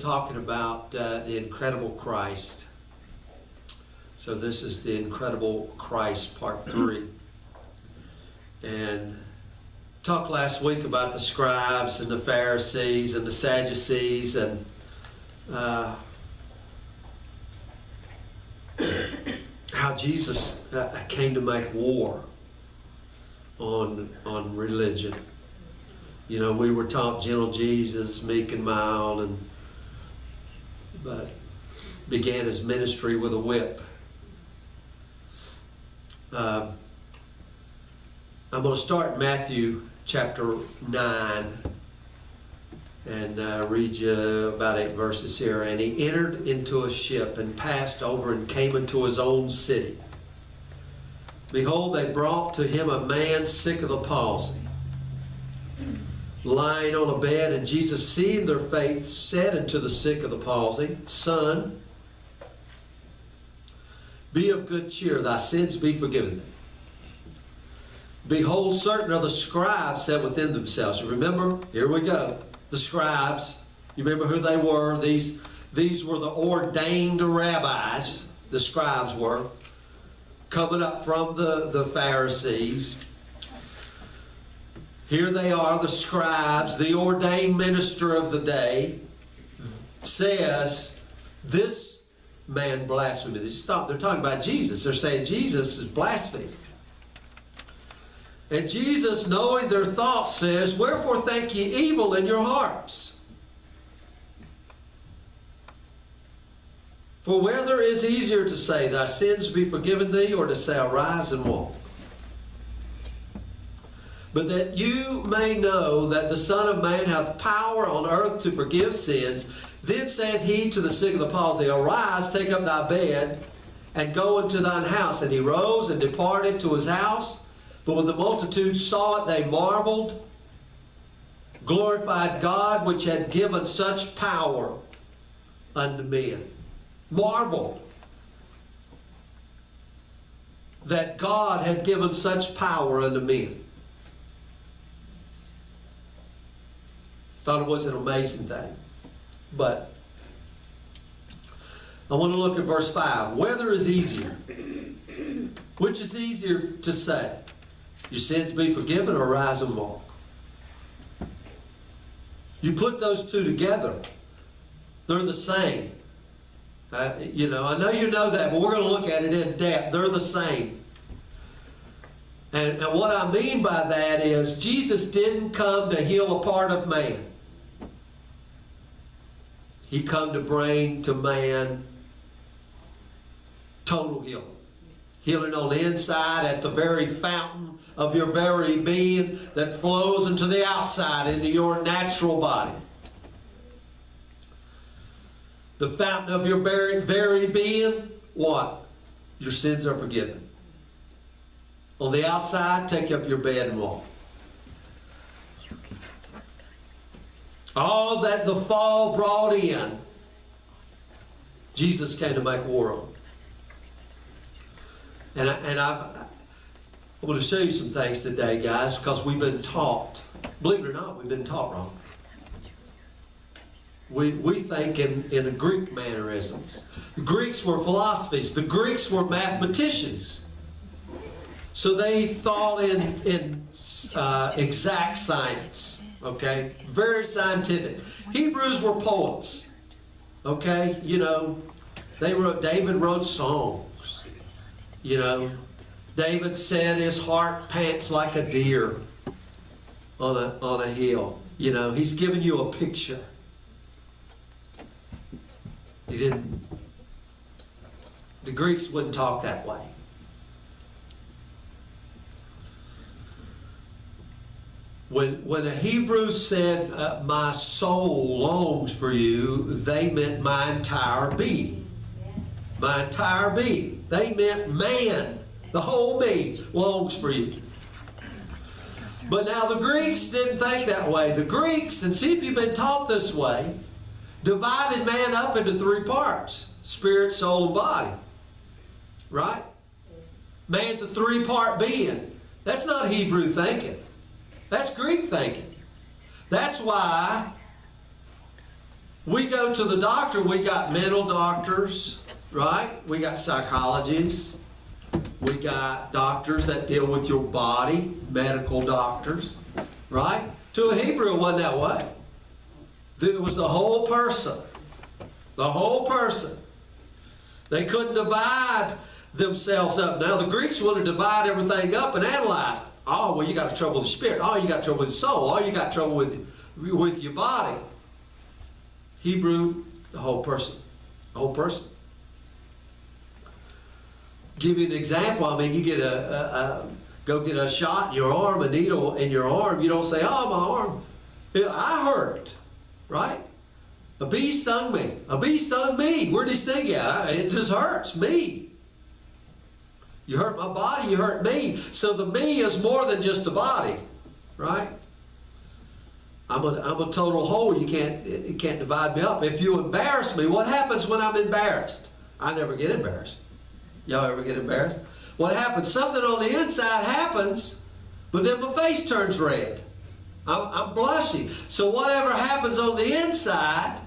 Talking about the incredible Christ. So this is the incredible Christ part 3. And talked last week about the scribes and the Pharisees and the Sadducees and how Jesus came to make war on religion. You know, we were taught gentle Jesus, meek and mild, but began his ministry with a whip. I'm going to start in Matthew chapter 9 and read you about 8 verses here. And he entered into a ship and passed over and came into his own city. Behold, they brought to him a man sick of the palsy, lying on a bed, and Jesus, seeing their faith, said unto the sick of the palsy, Son, be of good cheer, thy sins be forgiven thee. Behold, certain of the scribes said within themselves. You remember? Here we go. The scribes. You remember who they were? These were the ordained rabbis. The scribes were coming up from the Pharisees. Here they are, the scribes, the ordained minister of the day, says, this man blasphemed. They're talking about Jesus. They're saying Jesus is blaspheming. And Jesus, knowing their thoughts, says, Wherefore think ye evil in your hearts? For whether is easier to say, Thy sins be forgiven thee, or to say, Arise and walk? But that you may know that the Son of Man hath power on earth to forgive sins. Then saith he to the sick of the palsy, Arise, take up thy bed, and go into thine house. And he rose and departed to his house. But when the multitude saw it, they marveled, glorified God, which had given such power unto men. Marveled that God had given such power unto men. Thought it was an amazing thing. But I want to look at verse 5. Whether is easier? Which is easier to say? Your sins be forgiven, or rise and walk? You put those two together, they're the same. I know you know that, but we're going to look at it in depth. They're the same. And what I mean by that is Jesus didn't come to heal a part of man. He come to bring to man total healing. Healing on the inside, at the very fountain of your very being that flows into the outside, into your natural body. The fountain of your very being, what? Your sins are forgiven. On the outside, take up your bed and walk. All that the fall brought in, Jesus came to make war on. And I want to show you some things today, guys, because we've been taught. Believe it or not, we've been taught wrong. We think in the Greek mannerisms. The Greeks were philosophies. The Greeks were mathematicians. So they thought in exact science. Okay? Very scientific. Hebrews were poets. Okay? You know, David wrote songs. You know, David said his heart pants like a deer on a hill. You know, he's giving you a picture. The Greeks wouldn't talk that way. When the Hebrews said, my soul longs for you, they meant my entire being. My entire being. They meant man. The whole me longs for you. But now the Greeks didn't think that way. The Greeks, and see if you've been taught this way, divided man up into 3 parts. Spirit, soul, and body. Right? Man's a 3-part being. That's not Hebrew thinking. That's Greek thinking. That's why We go to the doctor, we got mental doctors, right? We got psychologists. We got doctors that deal with your body, medical doctors, right? To a Hebrew, it wasn't that way. It was the whole person. The whole person. They couldn't divide themselves up. Now, the Greeks want to divide everything up and analyze it. Oh, well, you got trouble with the spirit. Oh, you got trouble with the soul. Oh, you got trouble with your body. Hebrew, the whole person. The whole person. Give you an example. I mean, you get go get a shot in your arm, a needle in your arm. You don't say, oh, my arm, I hurt, right? A bee stung me. A bee stung me. Where'd he sting at? It just hurts me. You hurt my body, you hurt me. So the me is more than just the body, right? I'm a total whole. You can't divide me up. If you embarrass me, what happens when I'm embarrassed? I never get embarrassed. Y'all ever get embarrassed? What happens? Something on the inside happens, but then my face turns red. I'm blushing. So whatever happens on the inside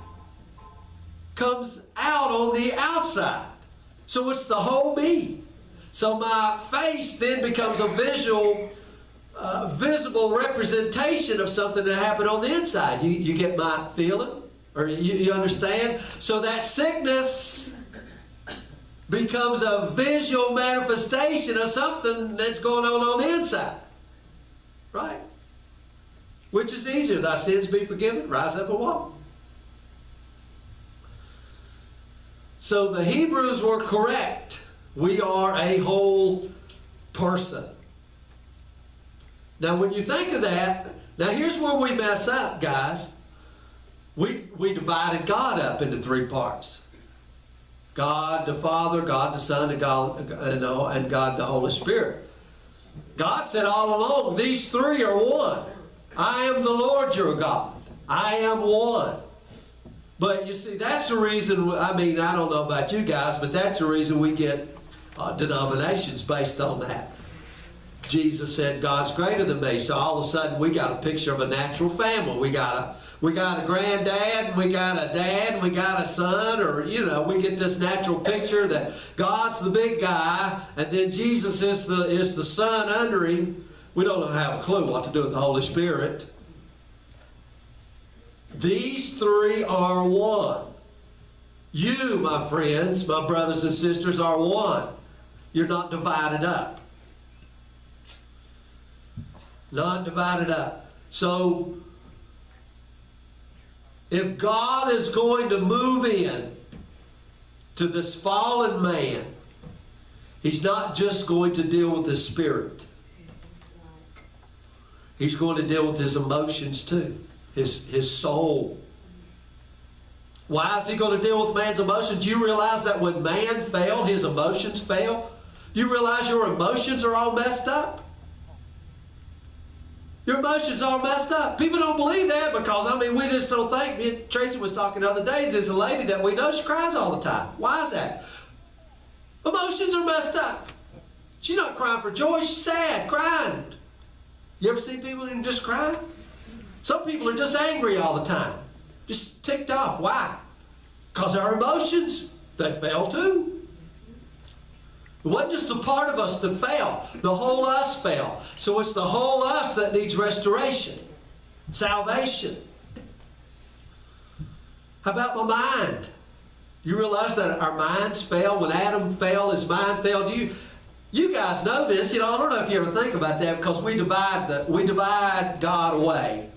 comes out on the outside. So it's the whole me. So my face then becomes a visible representation of something that happened on the inside. You get my feeling? Or you understand? So that sickness becomes a visual manifestation of something that's going on the inside. Right? Which is easier? Thy sins be forgiven, rise up and walk. So the Hebrews were correct. We are a whole person. Now when you think of that, now here's where we mess up, guys. We divided God up into three parts. God the Father, God the Son, and God the Holy Spirit. God said all along, these three are one. I am the Lord your God. I am one. But you see, that's the reason, I mean, I don't know about you guys, but that's the reason we get denominations based on that. Jesus said, God's greater than me. So all of a sudden, we got a picture of a natural family. We got a granddad, we got a dad, we got a son, or, we get this natural picture that God's the big guy, and then Jesus is the son under him. We don't have a clue what to do with the Holy Spirit. These three are one. You, my friends, my brothers and sisters, are one. You're not divided up. Not divided up. So, if God is going to move in to this fallen man, He's not just going to deal with his spirit. He's going to deal with his emotions too. His soul. Why is He going to deal with man's emotions? Do you realize that when man fell, his emotions fell? Do you realize your emotions are all messed up? Your emotions are messed up. People don't believe that because, we just don't think. Me and Tracy was talking the other day. There's a lady that we know, she cries all the time. Why is that? Emotions are messed up. She's not crying for joy. She's sad, crying. You ever see people who just cry? Some people are just angry all the time. Just ticked off. Why? Because our emotions, they fail too. It wasn't just a part of us that fell. The whole us fell. So it's the whole us that needs restoration. Salvation. How about my mind? You realize that our minds fell? When Adam fell, his mind fell. You guys know this. I don't know if you ever think about that because we divide God away.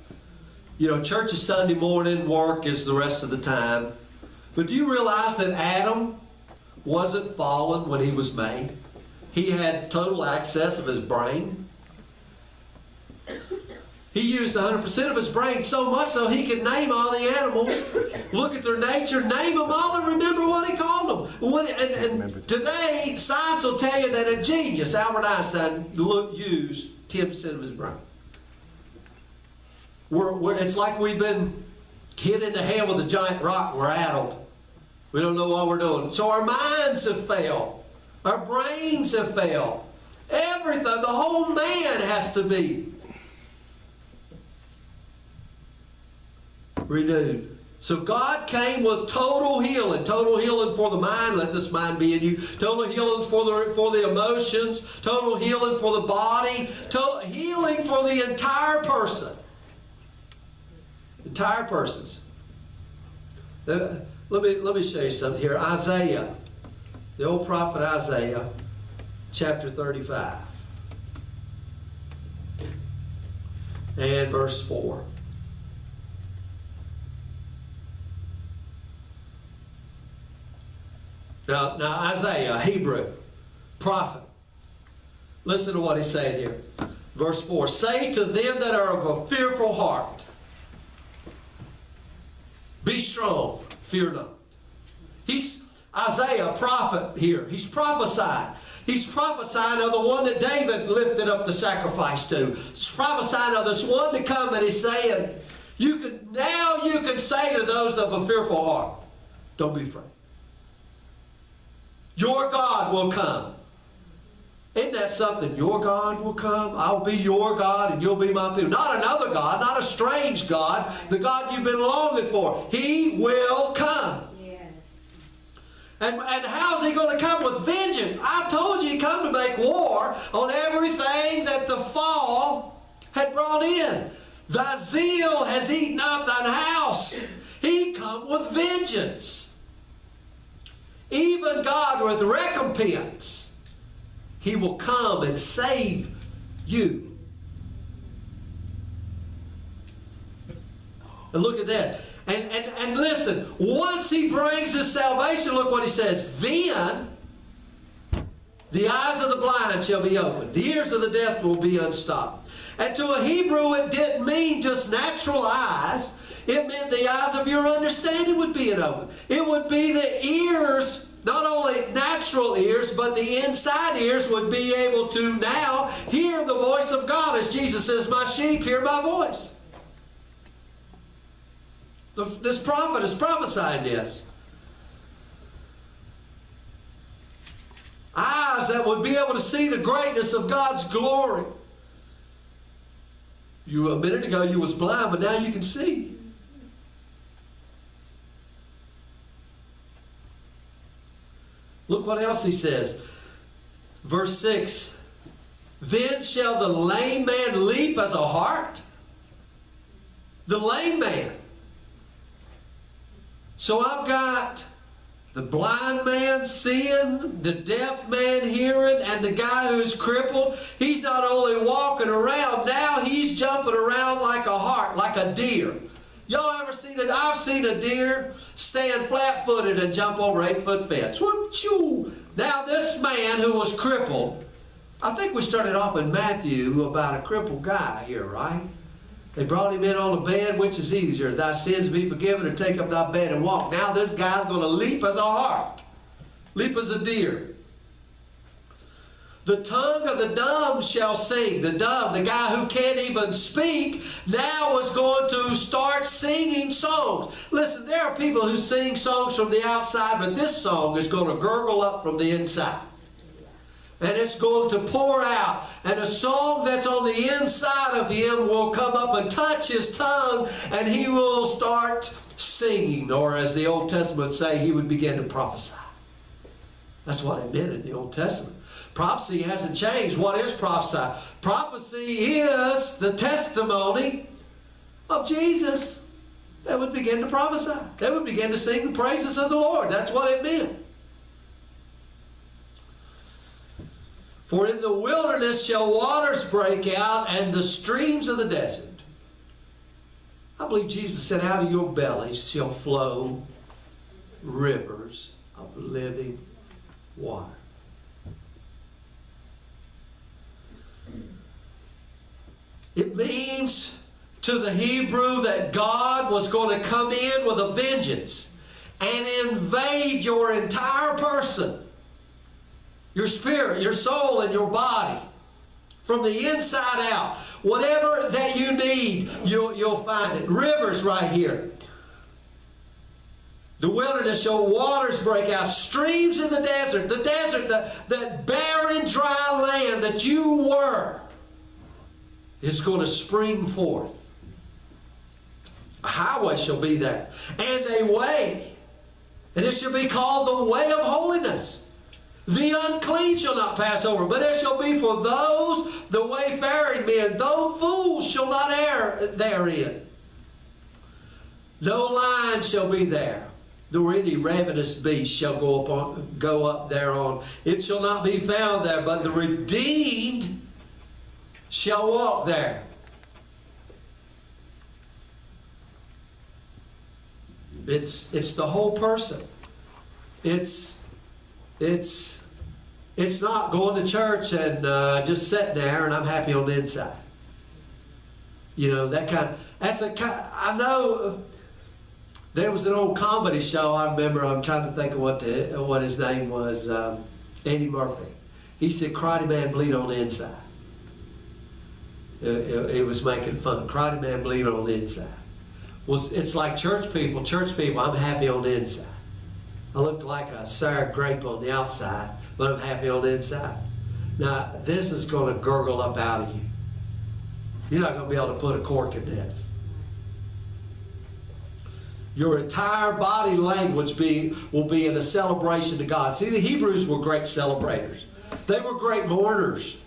Church is Sunday morning, work is the rest of the time. But do you realize that Adam wasn't fallen when he was made? He had total access of his brain. He used 100% of his brain, so much so he could name all the animals, look at their nature, name them all, and remember what he called them. And today, science will tell you that a genius, Albert Einstein, used 10% of his brain. It's like we've been hit in the head with a giant rock. We're addled. We don't know what we're doing. So our minds have failed. Our brains have failed. Everything, the whole man has to be renewed. So God came with total healing for the mind, let this mind be in you, total healing for the emotions, total healing for the body, total healing for the entire person. Entire persons. Let me show you something here. Isaiah, the old prophet Isaiah, chapter 35 and verse 4. Now Isaiah, a Hebrew prophet, listen to what he said here. Verse 4, say to them that are of a fearful heart, be strong, fear not. He's Isaiah, a prophet here. He's prophesying. He's prophesying of the one that David lifted up the sacrifice to. He's prophesying of this one to come, and he's saying, you can say to those of a fearful heart, don't be afraid. Your God will come. Isn't that something? Your God will come. I'll be your God and you'll be my people. Not another God, not a strange God, the God you've been longing for. He will come. Yes. And how's he going to come? With vengeance. I told you he come to make war on everything that the fall had brought in. Thy zeal has eaten up thine house. He come with vengeance. Even God with recompense. He will come and save you. And look at that. And listen, once he brings his salvation, look what he says. Then the eyes of the blind shall be opened. The ears of the deaf will be unstopped. And to a Hebrew, it didn't mean just natural eyes. It meant the eyes of your understanding would be open. It would be the ears, not only natural ears, but the inside ears would be able to now hear the voice of God. As Jesus says, my sheep hear my voice. This prophet is prophesying this. Eyes that would be able to see the greatness of God's glory. A minute ago you was blind, but now you can see. Look what else he says. Verse 6. Then shall the lame man leap as a hart. The lame man. So I've got the blind man seeing, the deaf man hearing, and the guy who's crippled. He's not only walking around, now he's jumping around like a hart, like a deer. Y'all ever seen it? I've seen a deer stand flat-footed and jump over 8-foot fence. Whoop, choo. Now this man who was crippled, I think we started off in Matthew about a crippled guy here, right? They brought him in on a bed. Which is easier, thy sins be forgiven, or take up thy bed and walk? Now this guy's going to leap as a hart, leap as a deer. The tongue of the dumb shall sing. The dumb, the guy who can't even speak, now is going to start singing songs. Listen, there are people who sing songs from the outside, but this song is going to gurgle up from the inside. And it's going to pour out. And a song that's on the inside of him will come up and touch his tongue, and he will start singing. Or as the Old Testament say, he would begin to prophesy. That's what it meant in the Old Testament. Prophecy hasn't changed. What is prophecy? Prophecy is the testimony of Jesus. They would begin to prophesy. They would begin to sing the praises of the Lord. That's what it meant. For in the wilderness shall waters break out, and the streams of the desert. I believe Jesus said, out of your belly shall flow rivers of living water. It means to the Hebrew that God was going to come in with a vengeance and invade your entire person. Your spirit, your soul, and your body. From the inside out. Whatever that you need, you'll find it. Rivers right here. The wilderness shall waters break out. Streams in the desert. The desert, that barren, dry land that you were, is going to spring forth. A highway shall be there, and a way, and it shall be called the way of holiness. The unclean shall not pass over, but it shall be for those the wayfaring men, though fools shall not err therein. No lion shall be there, nor any ravenous beast shall go up thereon. It shall not be found there, but the redeemed shall walk there. It's the whole person. It's not going to church and just sitting there and I'm happy on the inside. You know, I know there was an old comedy show I remember. I'm trying to think of what his name was. Eddie Murphy. He said, "Karate man bleed on the inside." It was making fun. Karate man bleed on the inside. Well, it's like church people. Church people, I'm happy on the inside. I look like a sour grape on the outside, but I'm happy on the inside. Now, this is going to gurgle up out of you. You're not going to be able to put a cork in this. Your entire body language will be in a celebration to God. See, the Hebrews were great celebrators. They were great mourners.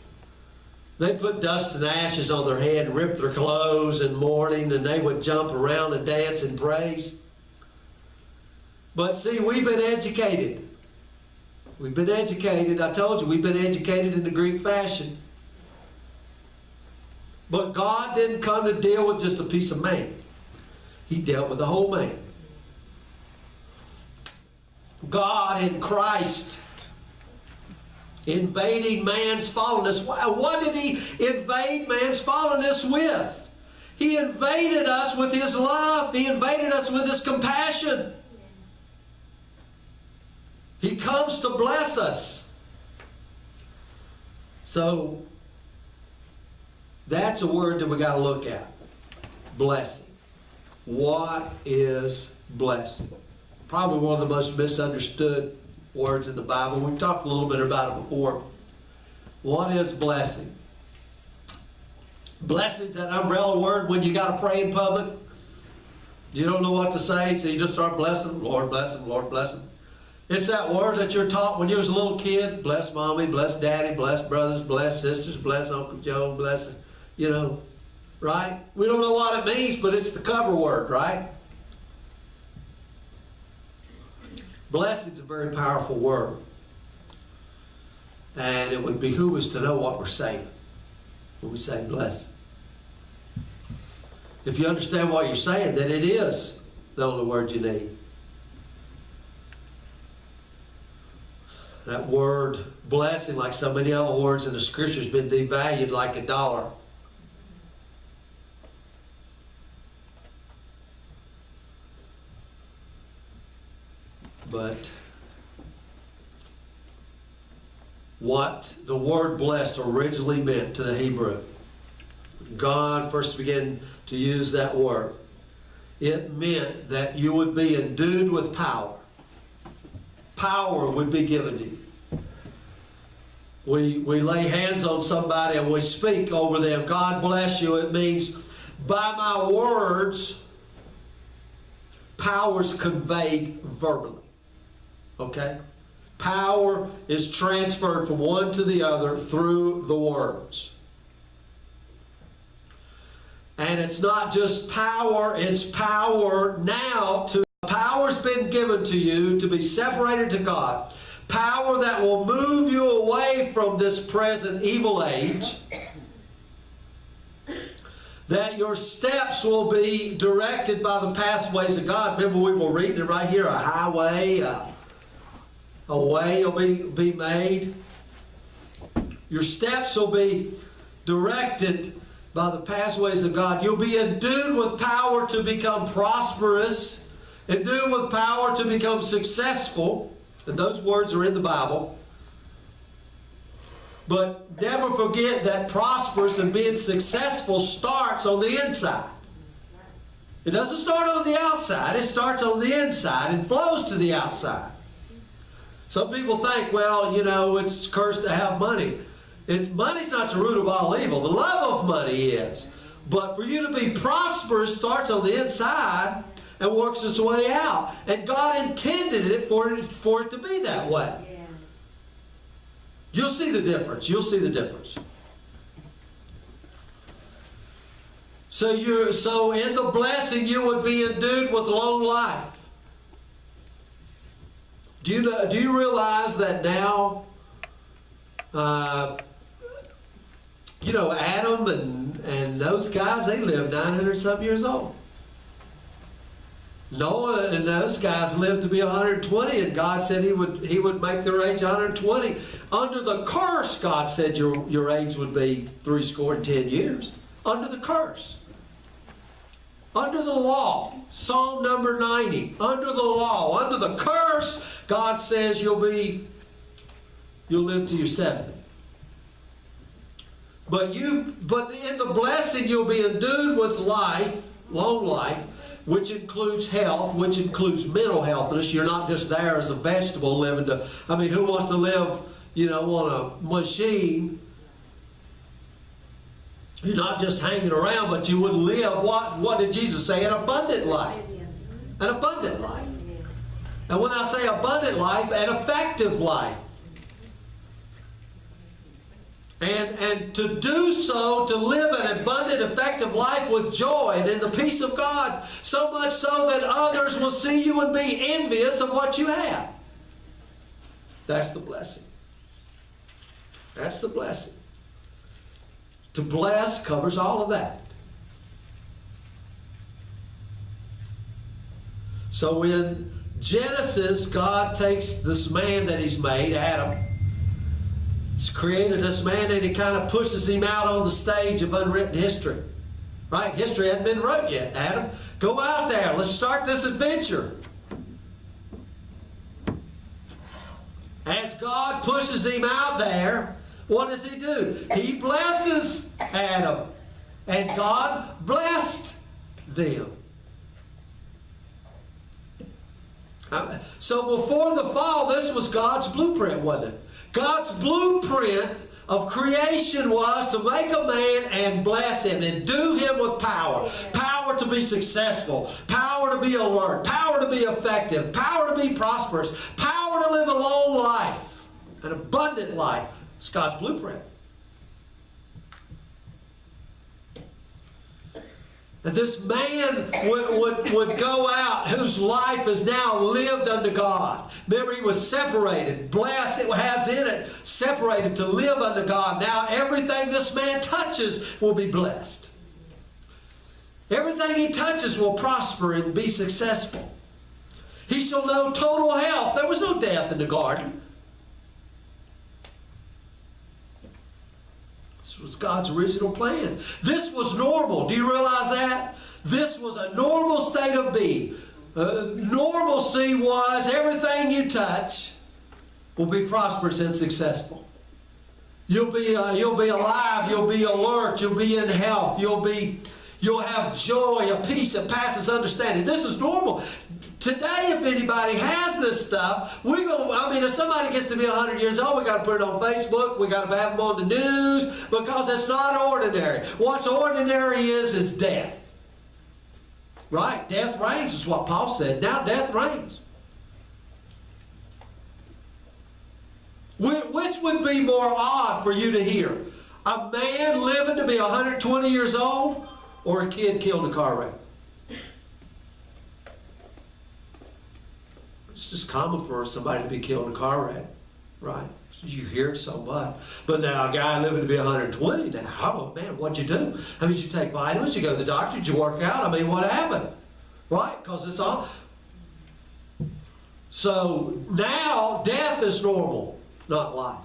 They put dust and ashes on their head, ripped their clothes in mourning, and they would jump around and dance and praise. But see, we've been educated. We've been educated. I told you, we've been educated in the Greek fashion. But God didn't come to deal with just a piece of man. He dealt with the whole man. God in Christ invading man's fallenness. What did He invade man's fallenness with? He invaded us with His love. He invaded us with His compassion. He comes to bless us. So, that's a word that we got to look at. Blessing. What is blessing? Probably one of the most misunderstood words in the Bible. We've talked a little bit about it before. What is blessing? Blessing's an umbrella word when you got to pray in public. You don't know what to say, so you just start blessing. Lord bless him, Lord bless him. It's that word that you're taught when you was a little kid. Bless mommy, bless daddy, bless brothers, bless sisters, bless Uncle Joe, bless, you know, right? We don't know what it means, but it's the cover word, right? Blessing is a very powerful word. And it would behoove us to know what we're saying when we say blessing. If you understand what you're saying, then it is the only word you need. That word blessing, like so many other words in the Scripture, has been devalued like $1. But what the word blessed originally meant to the Hebrew, God first began to use that word. It meant that you would be endued with power. Power would be given to you. We lay hands on somebody and we speak over them. God bless you. It means by my words, power is conveyed verbally. Okay? Power is transferred from one to the other through the words. And it's not just power, it's power now. Power's been given to you to be separated to God. Power that will move you away from this present evil age. That your steps will be directed by the pathways of God. Remember, we were reading it right here. A highway, a way will be made. Your steps will be directed by the pathways of God. You'll be endued with power to become prosperous, endued with power to become successful. And those words are in the Bible. But never forget that prosperous and being successful starts on the inside. It doesn't start on the outside. It starts on the inside and flows to the outside. Some people think, well, you know, it's cursed to have money. Money's not the root of all evil. The love of money is. But for you to be prosperous starts on the inside and works its way out. And God intended it for it to be that way. Yes. You'll see the difference. You'll see the difference. So in the blessing you would be endued with long life. Do you realize that now? Adam and those guys, they lived 900 some years old. Noah and those guys lived to be 120, and God said he would make their age 120. Under the curse, God said your age would be 70 years. Under the curse. Under the law. Psalm number 90. Under the law. Under the curse, God says you'll live to your 70. But in the blessing you'll be endued with life, long life, which includes health, which includes mental healthiness. You're not just there as a vegetable living to, who wants to live, on a machine? You're not just hanging around, but you would live, what did Jesus say? An abundant life. An abundant life. And when I say abundant life, an effective life. And to do so, to live an abundant, effective life with joy and in the peace of God, so much so that others will see you and be envious of what you have. That's the blessing. That's the blessing. To bless covers all of that. So in Genesis, God takes this man that He's made, Adam. He's created this man, and He kind of pushes him out on the stage of unwritten history. Right? History hadn't been wrote yet. Adam, go out there. Let's start this adventure. As God pushes him out there, what does He do? He blesses Adam. And God blessed them. So before the fall, this was God's blueprint, wasn't it? God's blueprint of creation was to make a man and bless him, and endue him with power. Power to be successful. Power to be alert. Power to be effective. Power to be prosperous. Power to live a long life. An abundant life. It's God's blueprint. And this man would go out whose life is now lived unto God. Remember, he was separated. Blessed, it has in it, separated to live unto God. Now everything this man touches will be blessed. Everything he touches will prosper and be successful. He shall know total health. There was no death in the garden. This was God's original plan. This was normal. Do you realize that? This was a normal state of being. Normalcy was everything you touch will be prosperous and successful. You'll be alive. You'll be alert. You'll be in health. You'll have joy, a peace that passes understanding. This is normal. Today, if anybody has this stuff, if somebody gets to be 100 years old, we got to put it on Facebook. We got to have them on the news because it's not ordinary. What's ordinary is death. Right? Death reigns is what Paul said. Now death reigns. Which would be more odd for you to hear? A man living to be 120 years old, or a kid killed in a car wreck? It's just common for somebody to be killed in a car wreck, right? You hear it so much. But now a guy living to be 120 now, oh man, what'd you do? Did you take vitamins? You go to the doctor? Did you work out? What happened? Right? Because it's all. So now death is normal, not life.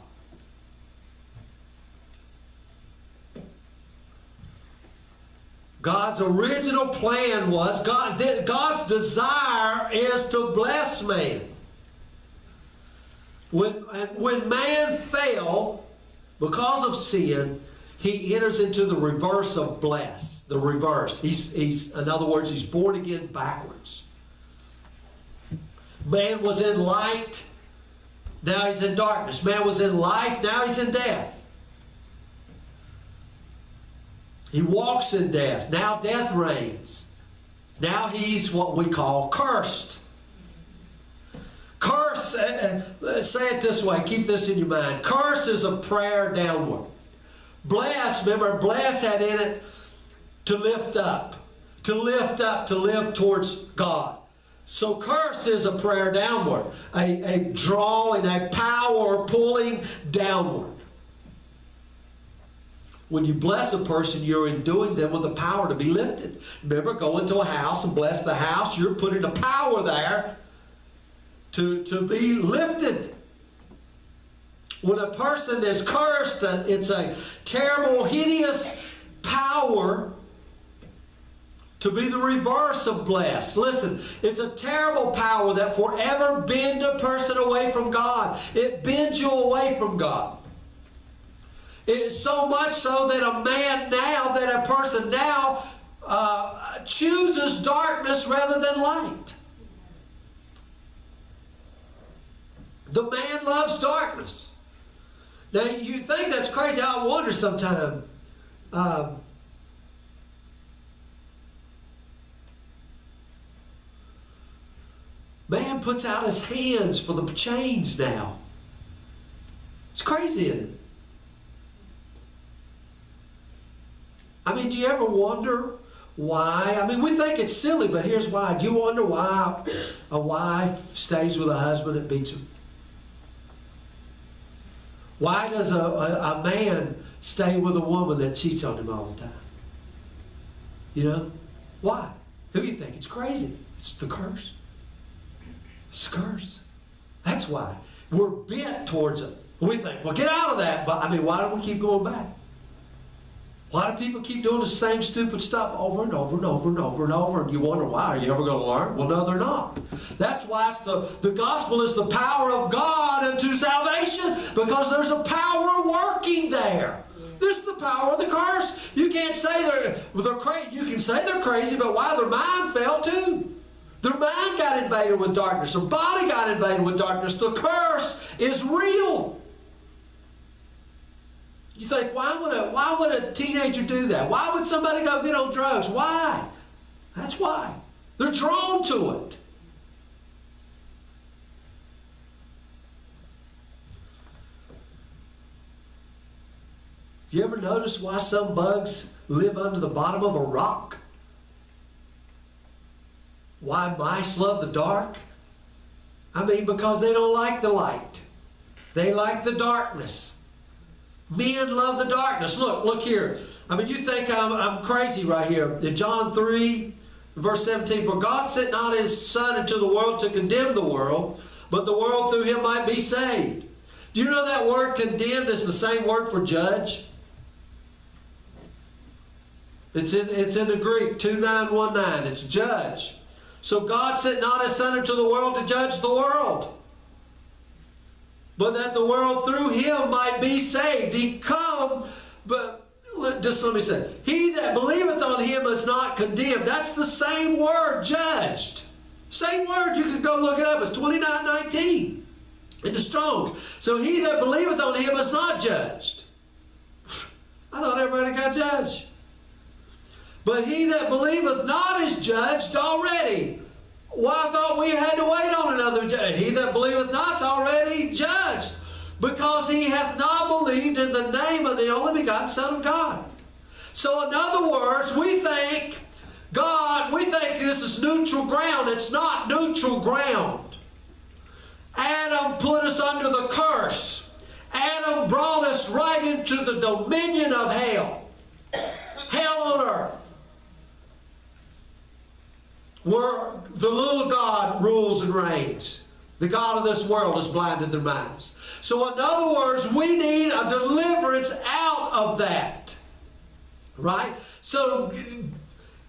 God's original plan was, God's desire is to bless man. When man fell, because of sin, he enters into the reverse of bless. The reverse. He's in other words, he's born again backwards. Man was in light, now he's in darkness. Man was in life, now he's in death. He walks in death. Now death reigns. Now he's what we call cursed. Curse, say it this way, keep this in your mind. Curse is a prayer downward. Bless, remember, bless had in it to lift up, to live towards God. So curse is a prayer downward, a drawing, a power pulling downward. When you bless a person, you're enduing them with the power to be lifted. Remember, go into a house and bless the house. You're putting a power there to be lifted. When a person is cursed, it's a terrible, hideous power to be the reverse of blessed. Listen, it's a terrible power that forever bends a person away from God. It bends you away from God. It is so much so that a person now chooses darkness rather than light. The man loves darkness. Now, you think that's crazy. I wonder sometimes. Man puts out his hands for the chains now. It's crazy, isn't it? I mean, do you ever wonder why? I mean, we think it's silly, but here's why. Do you wonder why a wife stays with a husband that beats him? Why does a man stay with a woman that cheats on him all the time? You know? Why? Who do you think? It's crazy. It's the curse. It's the curse. That's why. We're bent towards it. We think, well, get out of that. But, I mean, why do we keep going back? Why do people keep doing the same stupid stuff over and over and over and over and over? And you wonder why. Are you ever going to learn? Well, no, they're not. That's why it's the gospel is the power of God unto salvation, because there's a power working there. This is the power of the curse. You can't say they're crazy. You can say they're crazy, but why? Their mind fell too. Their mind got invaded with darkness. Their body got invaded with darkness. The curse is real. You think, why would a teenager do that? Why would somebody go get on drugs? Why? That's why. They're drawn to it. You ever notice why some bugs live under the bottom of a rock? Why mice love the dark? I mean, because they don't like the light. They like the darkness. Men love the darkness. Look here. I mean, you think I'm crazy right here. In John 3, verse 17, for God sent not his Son into the world to condemn the world, but the world through him might be saved. Do you know that word condemned is the same word for judge? It's in the Greek, 2919. It's judge. So God sent not his Son into the world to judge the world, but that the world through him might be saved. He come, but just let me say, he that believeth on him is not condemned. That's the same word, judged. Same word, you can go look it up. It's 2919 in the Strong's. So he that believeth on him is not judged. I thought everybody got judged. But he that believeth not is judged already. Well, I thought we had to wait on another judge. He that believeth not is already judged, because he hath not believed in the name of the only begotten Son of God. So in other words, we think this is neutral ground. It's not neutral ground. Adam put us under the curse. Adam brought us right into the dominion of hell. Hell on earth. Where the little God rules and reigns. The God of this world has blinded their minds. So in other words, we need a deliverance out of that. Right? So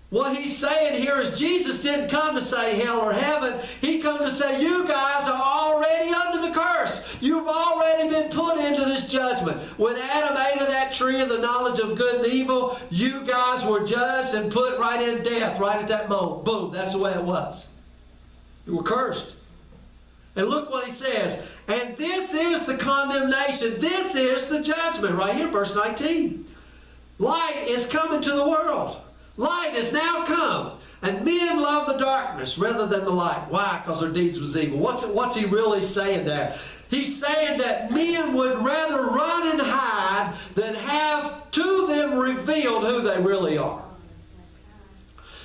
what he's saying here is Jesus didn't come to say hell or heaven. He come to say you guys are already under the curse. You've already been put into this judgment. When Adam ate of that tree of the knowledge of good and evil, you guys were judged and put right in death right at that moment. Boom, that's the way it was. You were cursed. And look what he says. And this is the condemnation. This is the judgment right here, verse 19. Light is coming to the world. Light has now come. And men love the darkness rather than the light. Why? Because their deeds was evil. What's he really saying there? He's saying that men would rather run and hide than have to them revealed who they really are.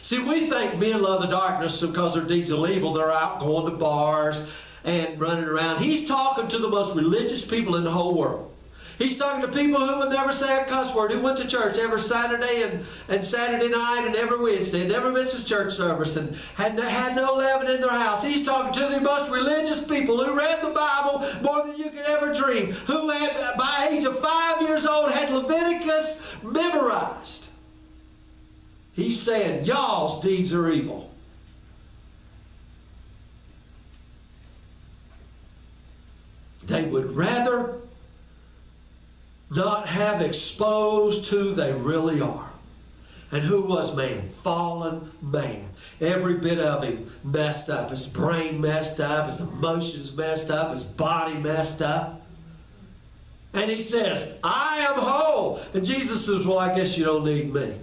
See, we think men love the darkness because their deeds are evil. They're out going to bars and running around. He's talking to the most religious people in the whole world. He's talking to people who would never say a cuss word, who went to church every Saturday and Saturday night and every Wednesday, and never missed a church service, and had no leaven in their house. He's talking to the most religious people who read the Bible more than you could ever dream, who had, by age of 5 years old, had Leviticus memorized. He's saying, y'all's deeds are evil. They would rather not have exposed who they really are. And who was man? Fallen man. Every bit of him messed up. His brain messed up. His emotions messed up. His body messed up. And he says, I am whole. And Jesus says, well, I guess you don't need me.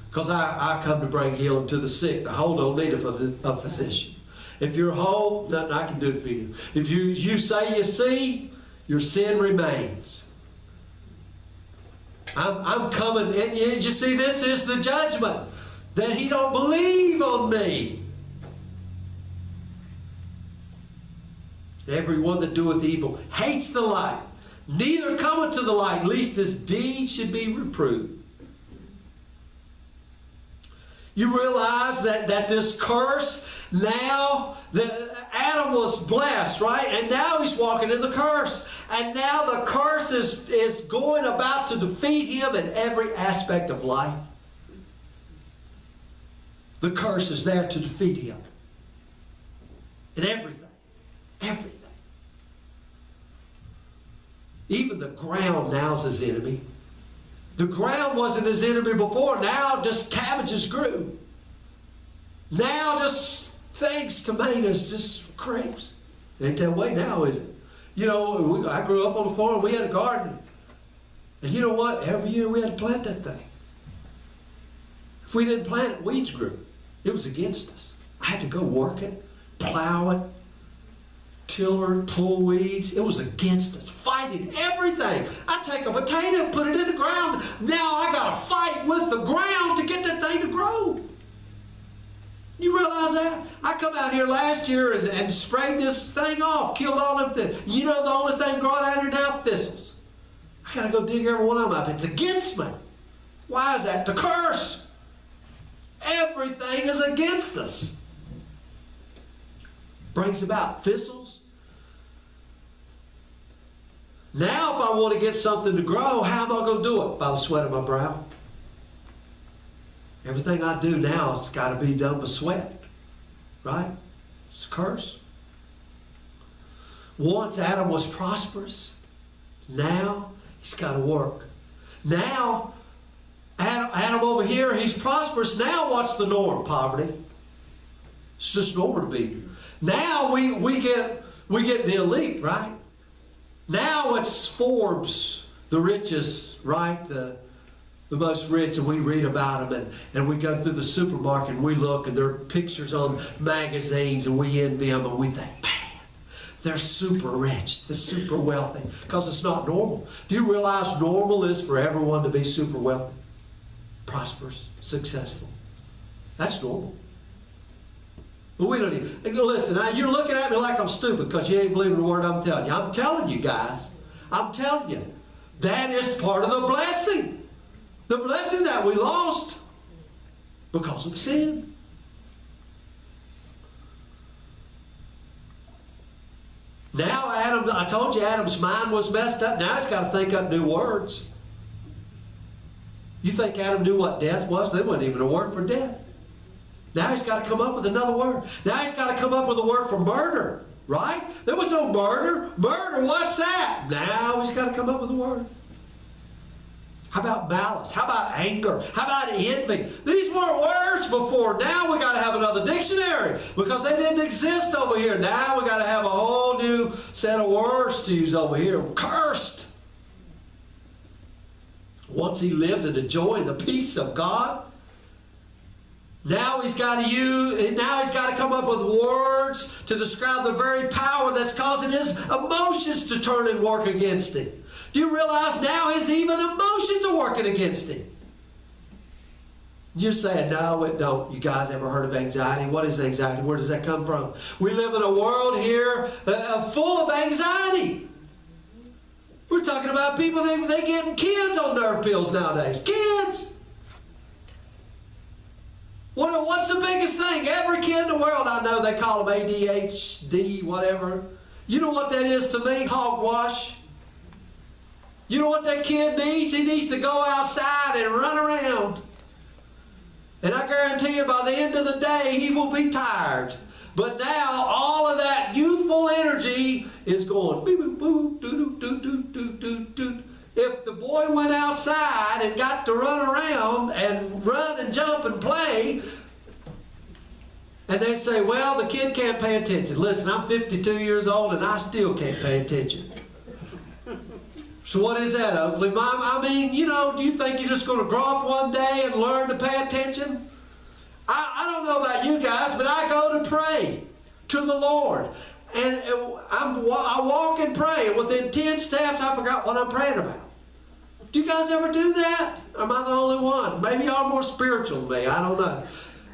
Because I come to bring healing to the sick. The whole don't need a physician. If you're whole, nothing I can do for you. If you say you see, your sin remains. I'm coming, and you see, this is the judgment, that he don't believe on me. Everyone that doeth evil hates the light, neither cometh to the light, lest his deeds should be reproved. You realize that this curse, now that Adam was blessed, right? And now he's walking in the curse. And now the curse is going about to defeat him in every aspect of life. The curse is there to defeat him. In everything. Everything. Even the ground now is his enemy. The ground wasn't his enemy before. Now just cabbages grew. Now just things, tomatoes, just grapes. It ain't that way now, is it? You know, I grew up on a farm. We had a garden. And you know what? Every year we had to plant that thing. If we didn't plant it, weeds grew. It was against us. I had to go work it, plow it, tiller, pull weeds. It was against us, fighting everything. I take a potato and put it in the ground. Now I got to fight with the ground to get that thing to grow. You realize that? I come out here last year and sprayed this thing off, killed all them things. You know the only thing growing out here now? Thistles. I got to go dig every one of them up. It's against me. Why is that? The curse. Everything is against us. Brings about thistles. Now if I want to get something to grow, how am I going to do it? By the sweat of my brow. Everything I do now has got to be done by sweat. Right? It's a curse. Once Adam was prosperous. Now he's got to work. Now Adam over here, he's prosperous. Now what's the norm? Poverty. It's just normal to be. Now we get the elite, right? Now it's Forbes, the richest, right? The most rich, and we read about them, and we go through the supermarket and we look, and there are pictures on magazines, and we envy them, and we think, man, they're super rich, they're super wealthy, because it's not normal. Do you realize normal is for everyone to be super wealthy, prosperous, successful? That's normal. But we don't even, listen, now you're looking at me like I'm stupid because you ain't believing the word I'm telling you. I'm telling you guys. I'm telling you. That is part of the blessing. The blessing that we lost because of sin. Now Adam, I told you Adam's mind was messed up. Now he's got to think up new words. You think Adam knew what death was? There wasn't even a word for death. Now he's got to come up with another word. Now he's got to come up with a word for murder, right? There was no murder. Murder, what's that? Now he's got to come up with a word. How about malice? How about anger? How about envy? These weren't words before. Now we got to have another dictionary because they didn't exist over here. Now we got to have a whole new set of words to use over here. Cursed. Once he lived in the joy and the peace of God. Now he's got to come up with words to describe the very power that's causing his emotions to turn and work against him. Do you realize now his even emotions are working against him? You're saying, no, it don't. You guys ever heard of anxiety? What is anxiety? Where does that come from? We live in a world here full of anxiety. We're talking about people, they getting kids on nerve pills nowadays. Kids! What's the biggest thing? Every kid in the world, I know they call them ADHD, whatever. You know what that is to me? Hogwash. You know what that kid needs? He needs to go outside and run around. And I guarantee you by the end of the day, he will be tired. But now, all of that youthful energy is going, beep, boop, boop, doo, doo, doo, doo, doo, doo. If the boy went outside and got to run around and run and jump and play, and they say, well, the kid can't pay attention. Listen, I'm 52 years old and I still can't pay attention. So what is that, Oakley? Mom, I mean, you know, do you think you're just going to grow up one day and learn to pay attention? I don't know about you guys, but I go to pray to the Lord. And I walk and pray, and within 10 steps, I forgot what I'm praying about. Do you guys ever do that? Or am I the only one? Maybe y'all more spiritual than me. I don't know.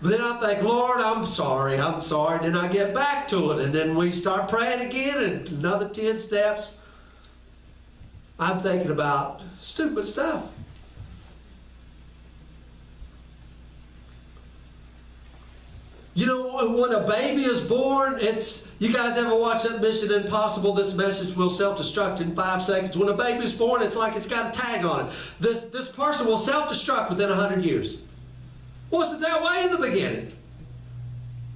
But then I think, Lord, I'm sorry. Then I get back to it, and then we start praying again, and another 10 steps. I'm thinking about stupid stuff. You know, when a baby is born, you guys ever watch that Mission Impossible? This message will self-destruct in 5 seconds. When a baby is born, it's like it's got a tag on it. This person will self-destruct within 100 years. Wasn't that way in the beginning?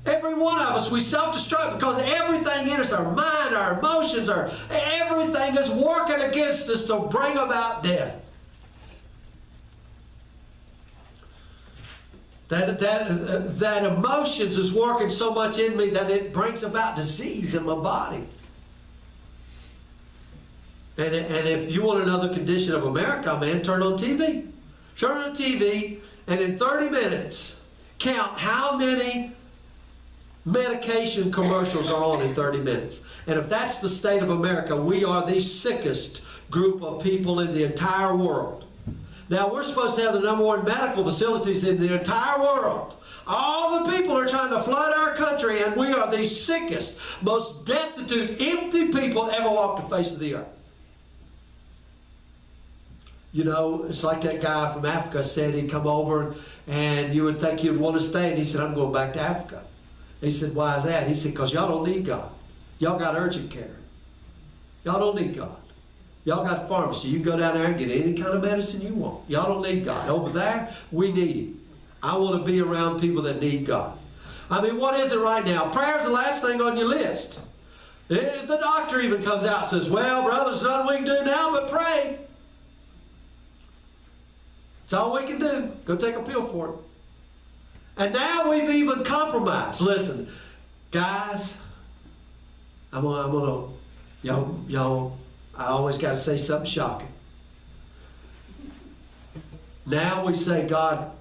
Every one of us, we self-destruct because everything in us, our mind, our emotions, everything is working against us to bring about death. That emotions is working so much in me that it brings about disease in my body. And if you want another condition of America, man, turn on TV. Turn on TV, and in 30 minutes, count how many medication commercials are on in 30 minutes. And if that's the state of America, we are the sickest group of people in the entire world. Now, we're supposed to have the #1 medical facilities in the entire world. All the people are trying to flood our country, and we are the sickest, most destitute, empty people ever walked the face of the earth. You know, it's like that guy from Africa said he'd come over, and you would think he would want to stay, and he said, I'm going back to Africa. And he said, why is that? He said, because y'all don't need God. Y'all got urgent care. Y'all don't need God. Y'all got a pharmacy. You can go down there and get any kind of medicine you want. Y'all don't need God. Over there, we need Him. I want to be around people that need God. I mean, what is it right now? Prayer's the last thing on your list. The doctor even comes out and says, well, brother, there's nothing we can do now but pray. It's all we can do. Go take a pill for it. And now we've even compromised. Listen, guys, I'm gonna, y'all, I always got to say something shocking. Now we say God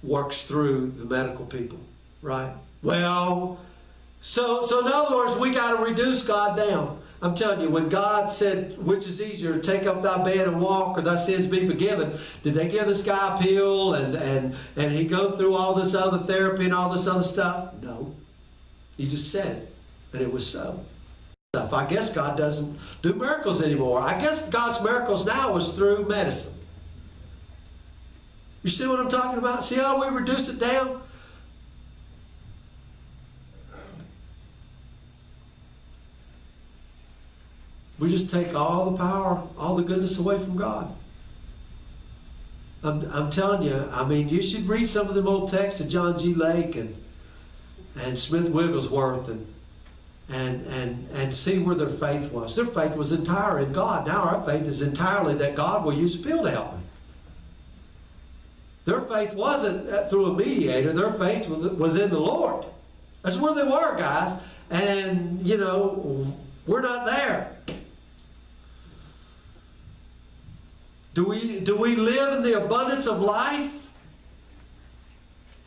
works through the medical people, right? Well, so in other words, we got to reduce God down. I'm telling you, when God said, which is easier, take up thy bed and walk, or thy sins be forgiven, did they give this guy a pill and he go through all this other therapy and all this other stuff? No. He just said it, and it was so. I guess God doesn't do miracles anymore. I guess God's miracles now is through medicine. You see what I'm talking about? See how we reduce it down? We just take all the power, all the goodness away from God. I'm telling you, I mean, you should read some of them old texts of John G. Lake and Smith Wigglesworth and see where their faith was. Their faith was entire in God. Now our faith is entirely that God will use a pill to help me. Their faith wasn't through a mediator. Their faith was in the Lord. That's where they were, guys. And, you know, we're not there. Do we live in the abundance of life?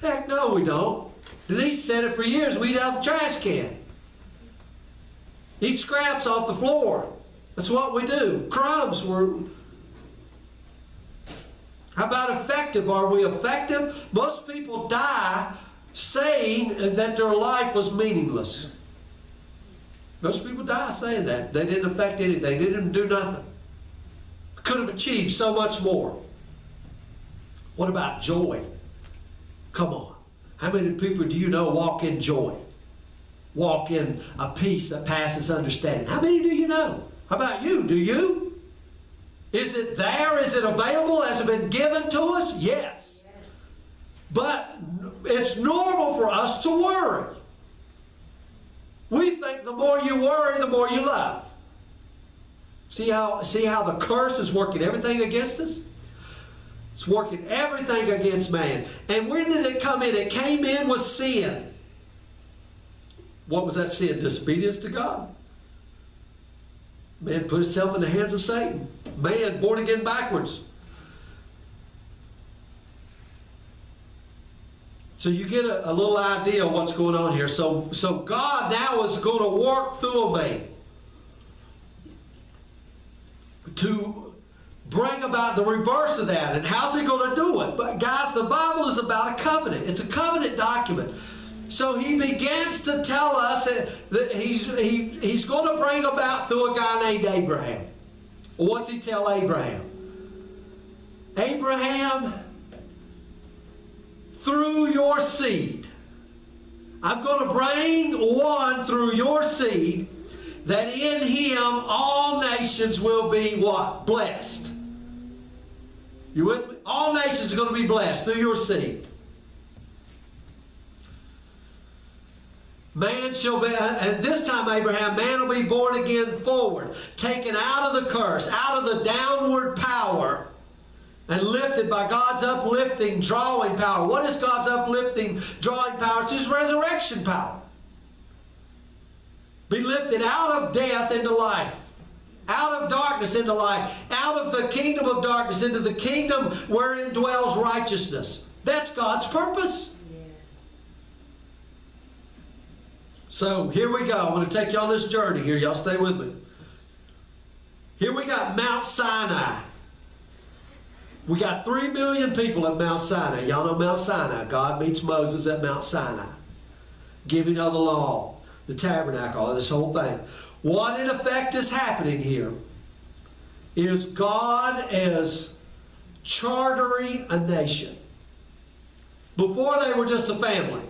Heck no, we don't. Denise said it for years. We eat out of the trash can. Eat scraps off the floor. That's what we do. Crumbs. How about effective? Are we effective? Most people die saying that their life was meaningless. Most people die saying that. They didn't affect anything. They didn't do nothing. Could have achieved so much more. What about joy? Come on. How many people do you know walk in joy? Walk in a peace that passes understanding. How many do you know? How about you? Do you? Is it there? Is it available? Has it been given to us? Yes. But it's normal for us to worry. We think the more you worry, the more you love. See how the curse is working everything against us? It's working everything against man. And where did it come in? It came in with sin. What was that sin? Disobedience to God. Man put himself in the hands of Satan. Man born again backwards. So you get a little idea of what's going on here. So God now is going to work through a man to bring about the reverse of that. And how's he going to do it? But guys, the Bible is about a covenant. It's a covenant document. So he begins to tell us that he's going to bring about through a guy named Abraham. Well, what's he tell Abraham? Abraham, through your seed, I'm going to bring one through your seed, that in him all nations will be what? Blessed. You with me? All nations are going to be blessed through your seed. Man shall be, and this time Abraham, man will be born again forward, taken out of the curse, out of the downward power, and lifted by God's uplifting, drawing power. What is God's uplifting, drawing power? It's His resurrection power. Be lifted out of death into life, out of darkness into light, out of the kingdom of darkness into the kingdom wherein dwells righteousness. That's God's purpose. So here we go. I'm going to take you on this journey here. Y'all stay with me. Here we got Mount Sinai. We got 3 million people at Mount Sinai. Y'all know Mount Sinai. God meets Moses at Mount Sinai. Giving of the law, the tabernacle, this whole thing. What in effect is happening here is God is chartering a nation. Before they were just a family.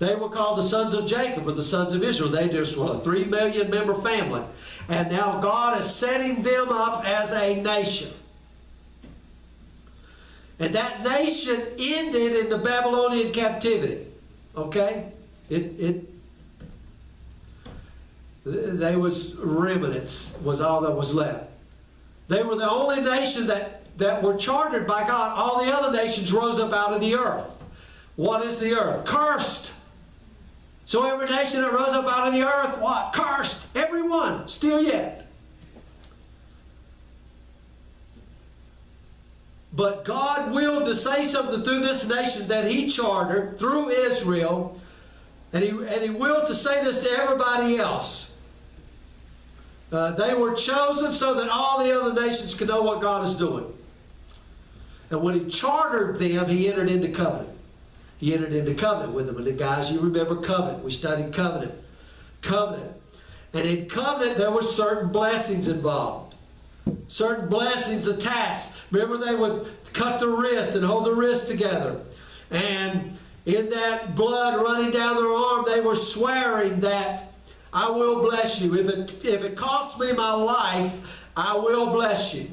They were called the sons of Jacob or the sons of Israel. They just were a 3 million member family. And now God is setting them up as a nation. And that nation ended in the Babylonian captivity. Okay? They was remnants, was all that was left. They were the only nation that were chartered by God. All the other nations rose up out of the earth. What is the earth? Cursed. So every nation that rose up out of the earth, what? Cursed. Every one. Still yet. But God willed to say something through this nation that He chartered through Israel. And He willed to say this to everybody else. They were chosen so that all the other nations could know what God is doing. And when He chartered them, He entered into covenant. He entered into covenant with them. And guys, you remember covenant. We studied covenant. Covenant. And in covenant, there were certain blessings involved. Certain blessings attached. Remember, they would cut the wrist and hold the wrist together. And in that blood running down their arm, they were swearing that I will bless you. If it costs me my life, I will bless you.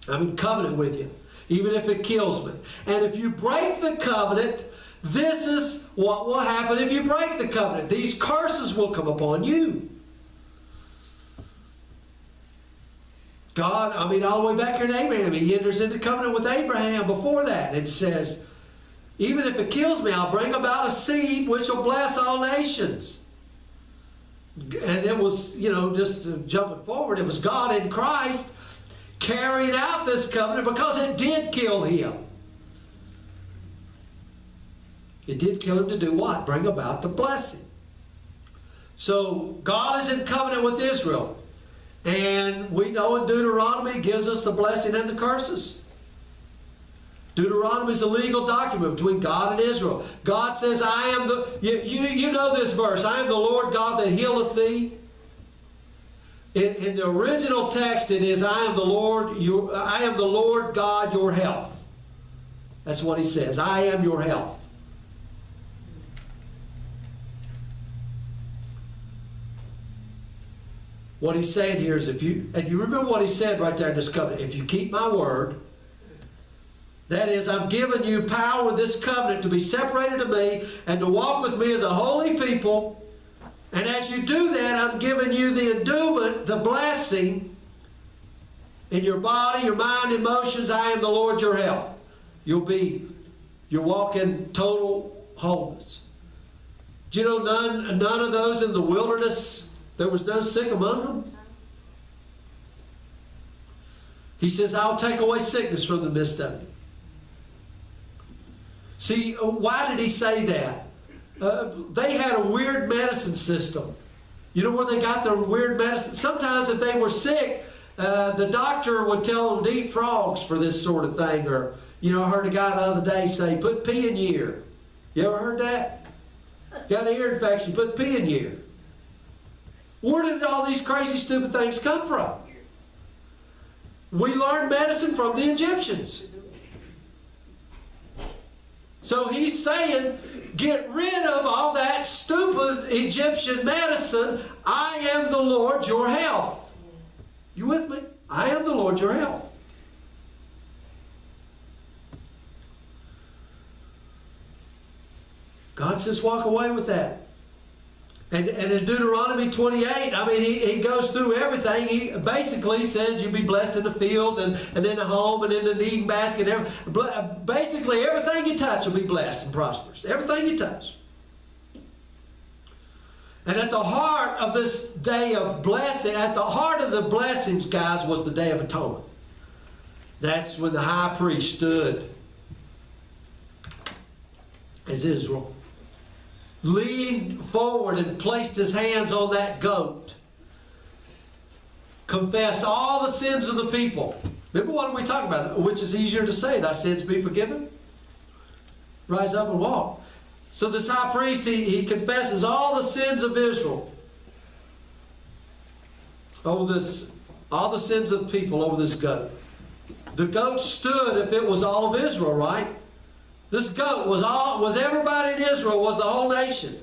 I'm in covenant with you, even if it kills me. And if you break the covenant, this is what will happen if you break the covenant. These curses will come upon you. God, all the way back here in Abraham, He enters into covenant with Abraham before that. It says, even if it kills me, I'll bring about a seed which will bless all nations. And it was, just jumping forward, it was God in Christ carrying out this covenant because it did kill him. It did kill him to do what? Bring about the blessing. So God is in covenant with Israel. And we know in Deuteronomy it gives us the blessing and the curses. Deuteronomy is a legal document between God and Israel. God says, I am the, you know this verse, I am the Lord God that healeth thee. In the original text it is, I am the Lord God, your health. That's what he says. I am your health. What he's saying here is, and you remember what he said right there in this covenant, if you keep my word, that is, I'm giving you power in this covenant to be separated to me and to walk with me as a holy people. And as you do that, I'm giving you the endowment, the blessing in your body, your mind, emotions. I am the Lord your health. You'll walk in total wholeness. Do you know none of those in the wilderness, there was no sick among them? He says, I'll take away sickness from the midst of you. See, why did he say that? They had a weird medicine system. You know where they got their weird medicine? Sometimes if they were sick, the doctor would tell them to eat frogs for this sort of thing. Or, I heard a guy the other day say, put pea in your ear. You ever heard that? Got an ear infection, put pea in your ear. Where did all these crazy, stupid things come from? We learned medicine from the Egyptians. So he's saying, get rid of all that stupid Egyptian medicine. I am the Lord your health. You with me? I am the Lord your health. God says walk away with that. And in Deuteronomy 28, he goes through everything. He basically says you'll be blessed in the field and in the home and in the kneading basket. Basically, everything you touch will be blessed and prosperous. Everything you touch. And at the heart of this day of blessing, at the heart of the blessings, guys, was the Day of Atonement. That's when the high priest stood as Israel, leaned forward and placed his hands on that goat, confessed all the sins of the people. Remember what we talked about? Which is easier to say, thy sins be forgiven? Rise up and walk. So this high priest, he confesses all the sins of Israel. All the sins of the people over this goat. The goat stood if it was all of Israel, right? This goat was everybody in Israel, was the whole nation.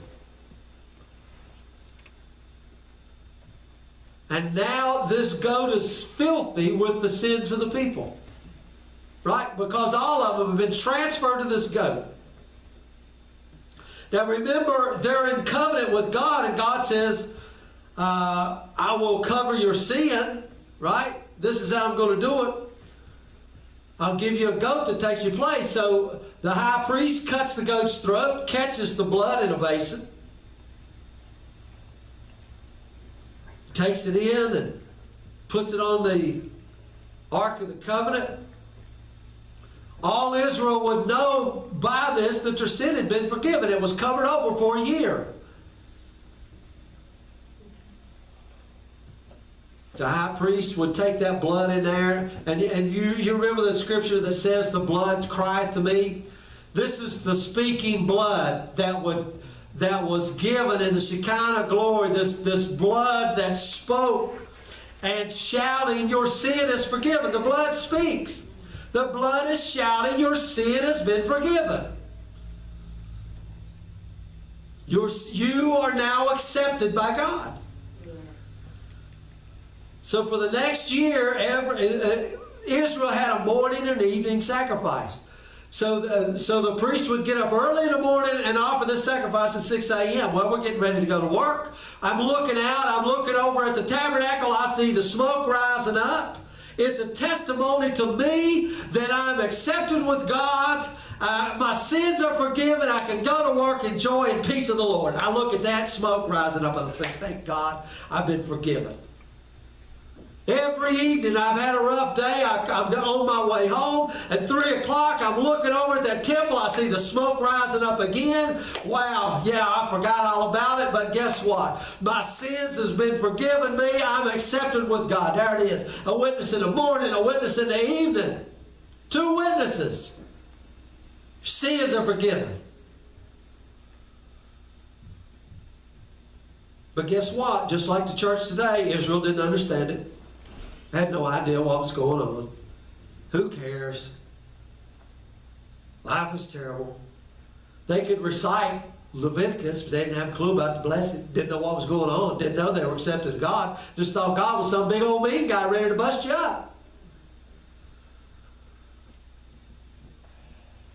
And now this goat is filthy with the sins of the people. Right? Because all of them have been transferred to this goat. Now remember, they're in covenant with God, and God says, I will cover your sin. Right? This is how I'm going to do it. I'll give you a goat that takes your place. So the high priest cuts the goat's throat, catches the blood in a basin, takes it in and puts it on the Ark of the Covenant. All Israel would know by this that their sin had been forgiven. It was covered over for a year. The high priest would take that blood in there, and you remember the scripture that says, the blood crieth to me? This is the speaking blood that was given in the Shekinah glory, this blood that spoke and shouting, your sin is forgiven. The blood speaks. The blood is shouting, your sin has been forgiven. You are now accepted by God. So for the next year, Israel had a morning and evening sacrifice. So the priest would get up early in the morning and offer this sacrifice at 6 a.m. Well, we're getting ready to go to work. I'm looking over at the tabernacle. I see the smoke rising up. It's a testimony to me that I'm accepted with God. My sins are forgiven. I can go to work in joy and peace of the Lord. I look at that smoke rising up and I say, thank God I've been forgiven. Every evening I've had a rough day. I'm on my way home. At 3 o'clock, I'm looking over at that temple. I see the smoke rising up again. Wow, yeah, I forgot all about it. But guess what? My sins has been forgiven me. I'm accepted with God. There it is. A witness in the morning, a witness in the evening. 2 witnesses. Sins are forgiven. But guess what? Just like the church today, Israel didn't understand it. Had no idea what was going on. Who cares? Life is terrible. They could recite Leviticus, but they didn't have a clue about the blessing. Didn't know what was going on. Didn't know they were accepted of God. Just thought God was some big old mean guy ready to bust you up.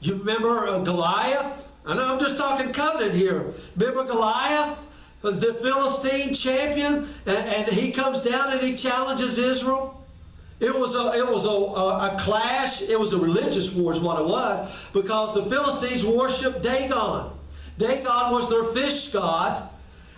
You remember Goliath? I know I'm just talking covenant here. Remember Goliath? The Philistine champion, and he comes down and he challenges Israel. It was a clash. It was a religious war is what it was, because the Philistines worshiped Dagon. Dagon was their fish god,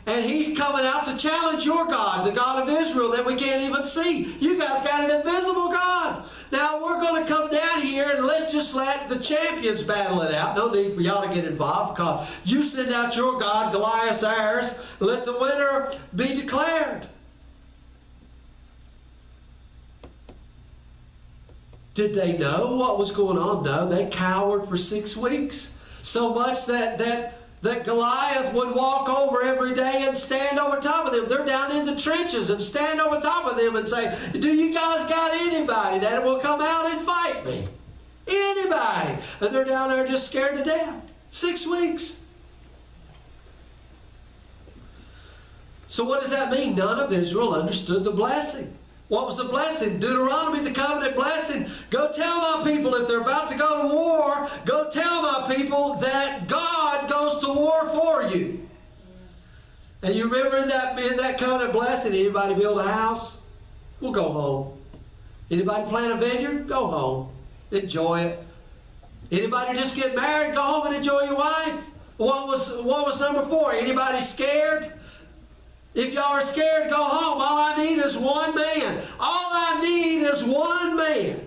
and he's coming out to challenge your God, the God of Israel that we can't even see. You guys got an invisible God. Now we're going to come down here and let's just let the champions battle it out. No need for y'all to get involved, because you send out your God, Goliath's ours. Let the winner be declared. Did they know what was going on? No, they cowered for 6 weeks. So much that Goliath would walk over every day and stand over top of them. They're down in the trenches and stand over top of them and say, do you guys got anybody that will come out and fight me? Anybody? And they're down there just scared to death. 6 weeks. So what does that mean? None of Israel understood the blessing. What was the blessing? Deuteronomy, the covenant blessing. Go tell my people if they're about to go to war, go tell my people that God goes to war for you. And you remember in that covenant blessing, anybody build a house? We'll go home. Anybody plant a vineyard? Go home. Enjoy it. Anybody just get married? Go home and enjoy your wife. What was number 4? Anybody scared? If y'all are scared, go home. All I need is one man. All I need is one man.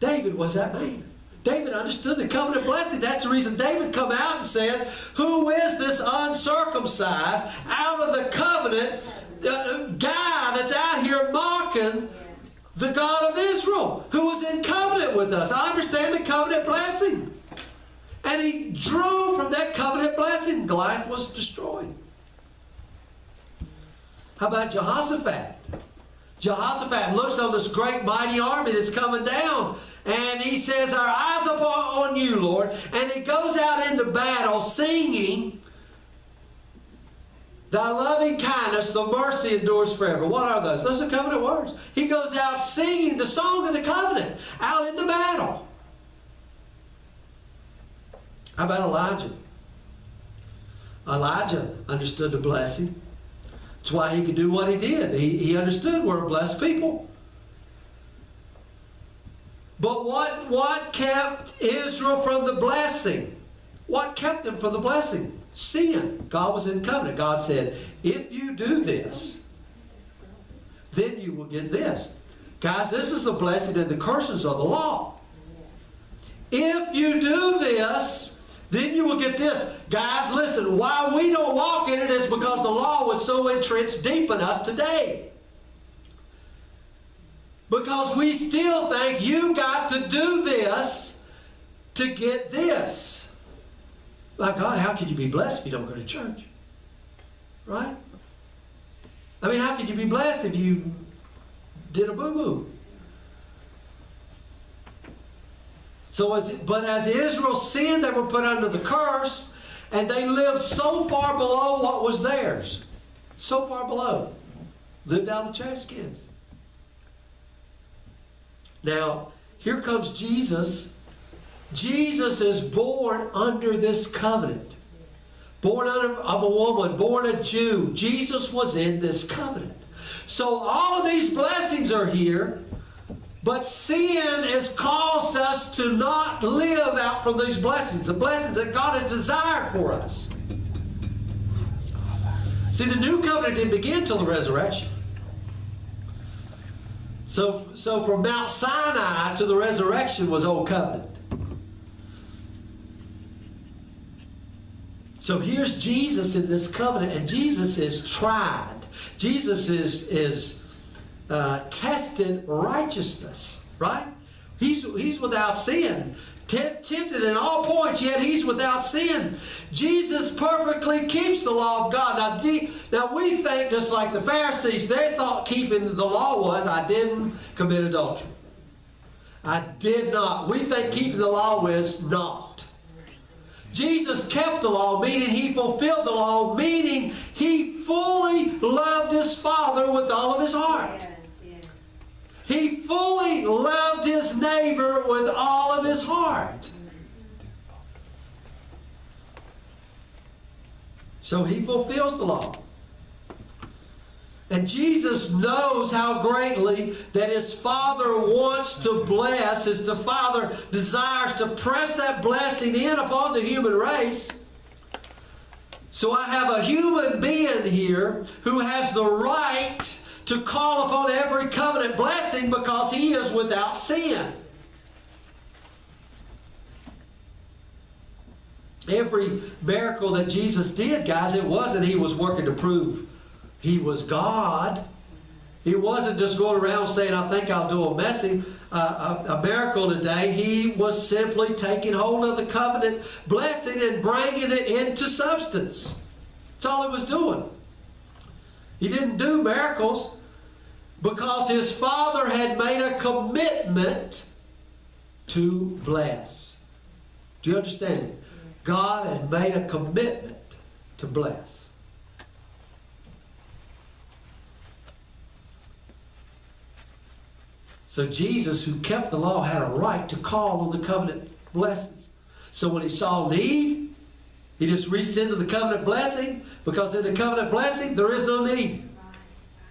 David was that man. David understood the covenant blessing. That's the reason David come out and says, who is this uncircumcised, out of the covenant guy that's out here mocking the God of Israel, who was in covenant with us? I understand the covenant blessing. And he drew from that covenant blessing. Goliath was destroyed. How about Jehoshaphat? Jehoshaphat looks on this great mighty army that's coming down, and he says, our eyes are on you, Lord. And he goes out into battle singing, thy loving kindness, the mercy endures forever. What are those? Those are covenant words. He goes out singing the song of the covenant out in the battle. How about Elijah? Elijah understood the blessing. That's why he could do what he did. He understood we're a blessed people. But what kept Israel from the blessing? What kept them from the blessing? Sin. God was in covenant. God said, if you do this, then you will get this. Guys, this is the blessing and the curses of the law. If you do this, then you will get this. Guys, listen, why we don't walk in it is because the law was so entrenched deep in us today. Because we still think you got to do this to get this. My God, how could you be blessed if you don't go to church? Right? I mean, how could you be blessed if you did a boo-boo? But as Israel sinned, they were put under the curse, and they lived so far below what was theirs. So far below. Lived out of the trash cans. Now, here comes Jesus. Jesus is born under this covenant. Born of a woman, born a Jew. Jesus was in this covenant. So all of these blessings are here. But sin has caused us to not live out from these blessings, the blessings that God has desired for us. See, the new covenant didn't begin until the resurrection. So from Mount Sinai to the resurrection was Old Covenant. So here's Jesus in this covenant, and Jesus is tried. Jesus is tested righteousness, right? He's without sin. Tempted in all points, yet he's without sin. Jesus perfectly keeps the law of God. Now we think, just like the Pharisees, they thought keeping the law was, I didn't commit adultery. I did not. We think keeping the law was not. Jesus kept the law, meaning he fulfilled the law, meaning he fully loved his Father with all of his heart. He fully loved his neighbor with all of his heart. So he fulfills the law. And Jesus knows how greatly that his Father wants to bless, the Father desires to press that blessing in upon the human race. So I have a human being here who has the right to call upon every covenant blessing because he is without sin. Every miracle that Jesus did, guys, it wasn't he was working to prove he was God. He wasn't just going around saying, I think I'll do a miracle today. He was simply taking hold of the covenant blessing and bringing it into substance. That's all he was doing. He didn't do miracles because his Father had made a commitment to bless. Do you understand it? God had made a commitment to bless. So Jesus, who kept the law, had a right to call on the covenant blessings. So when he saw need, he just reached into the covenant blessing, because in the covenant blessing there is no need.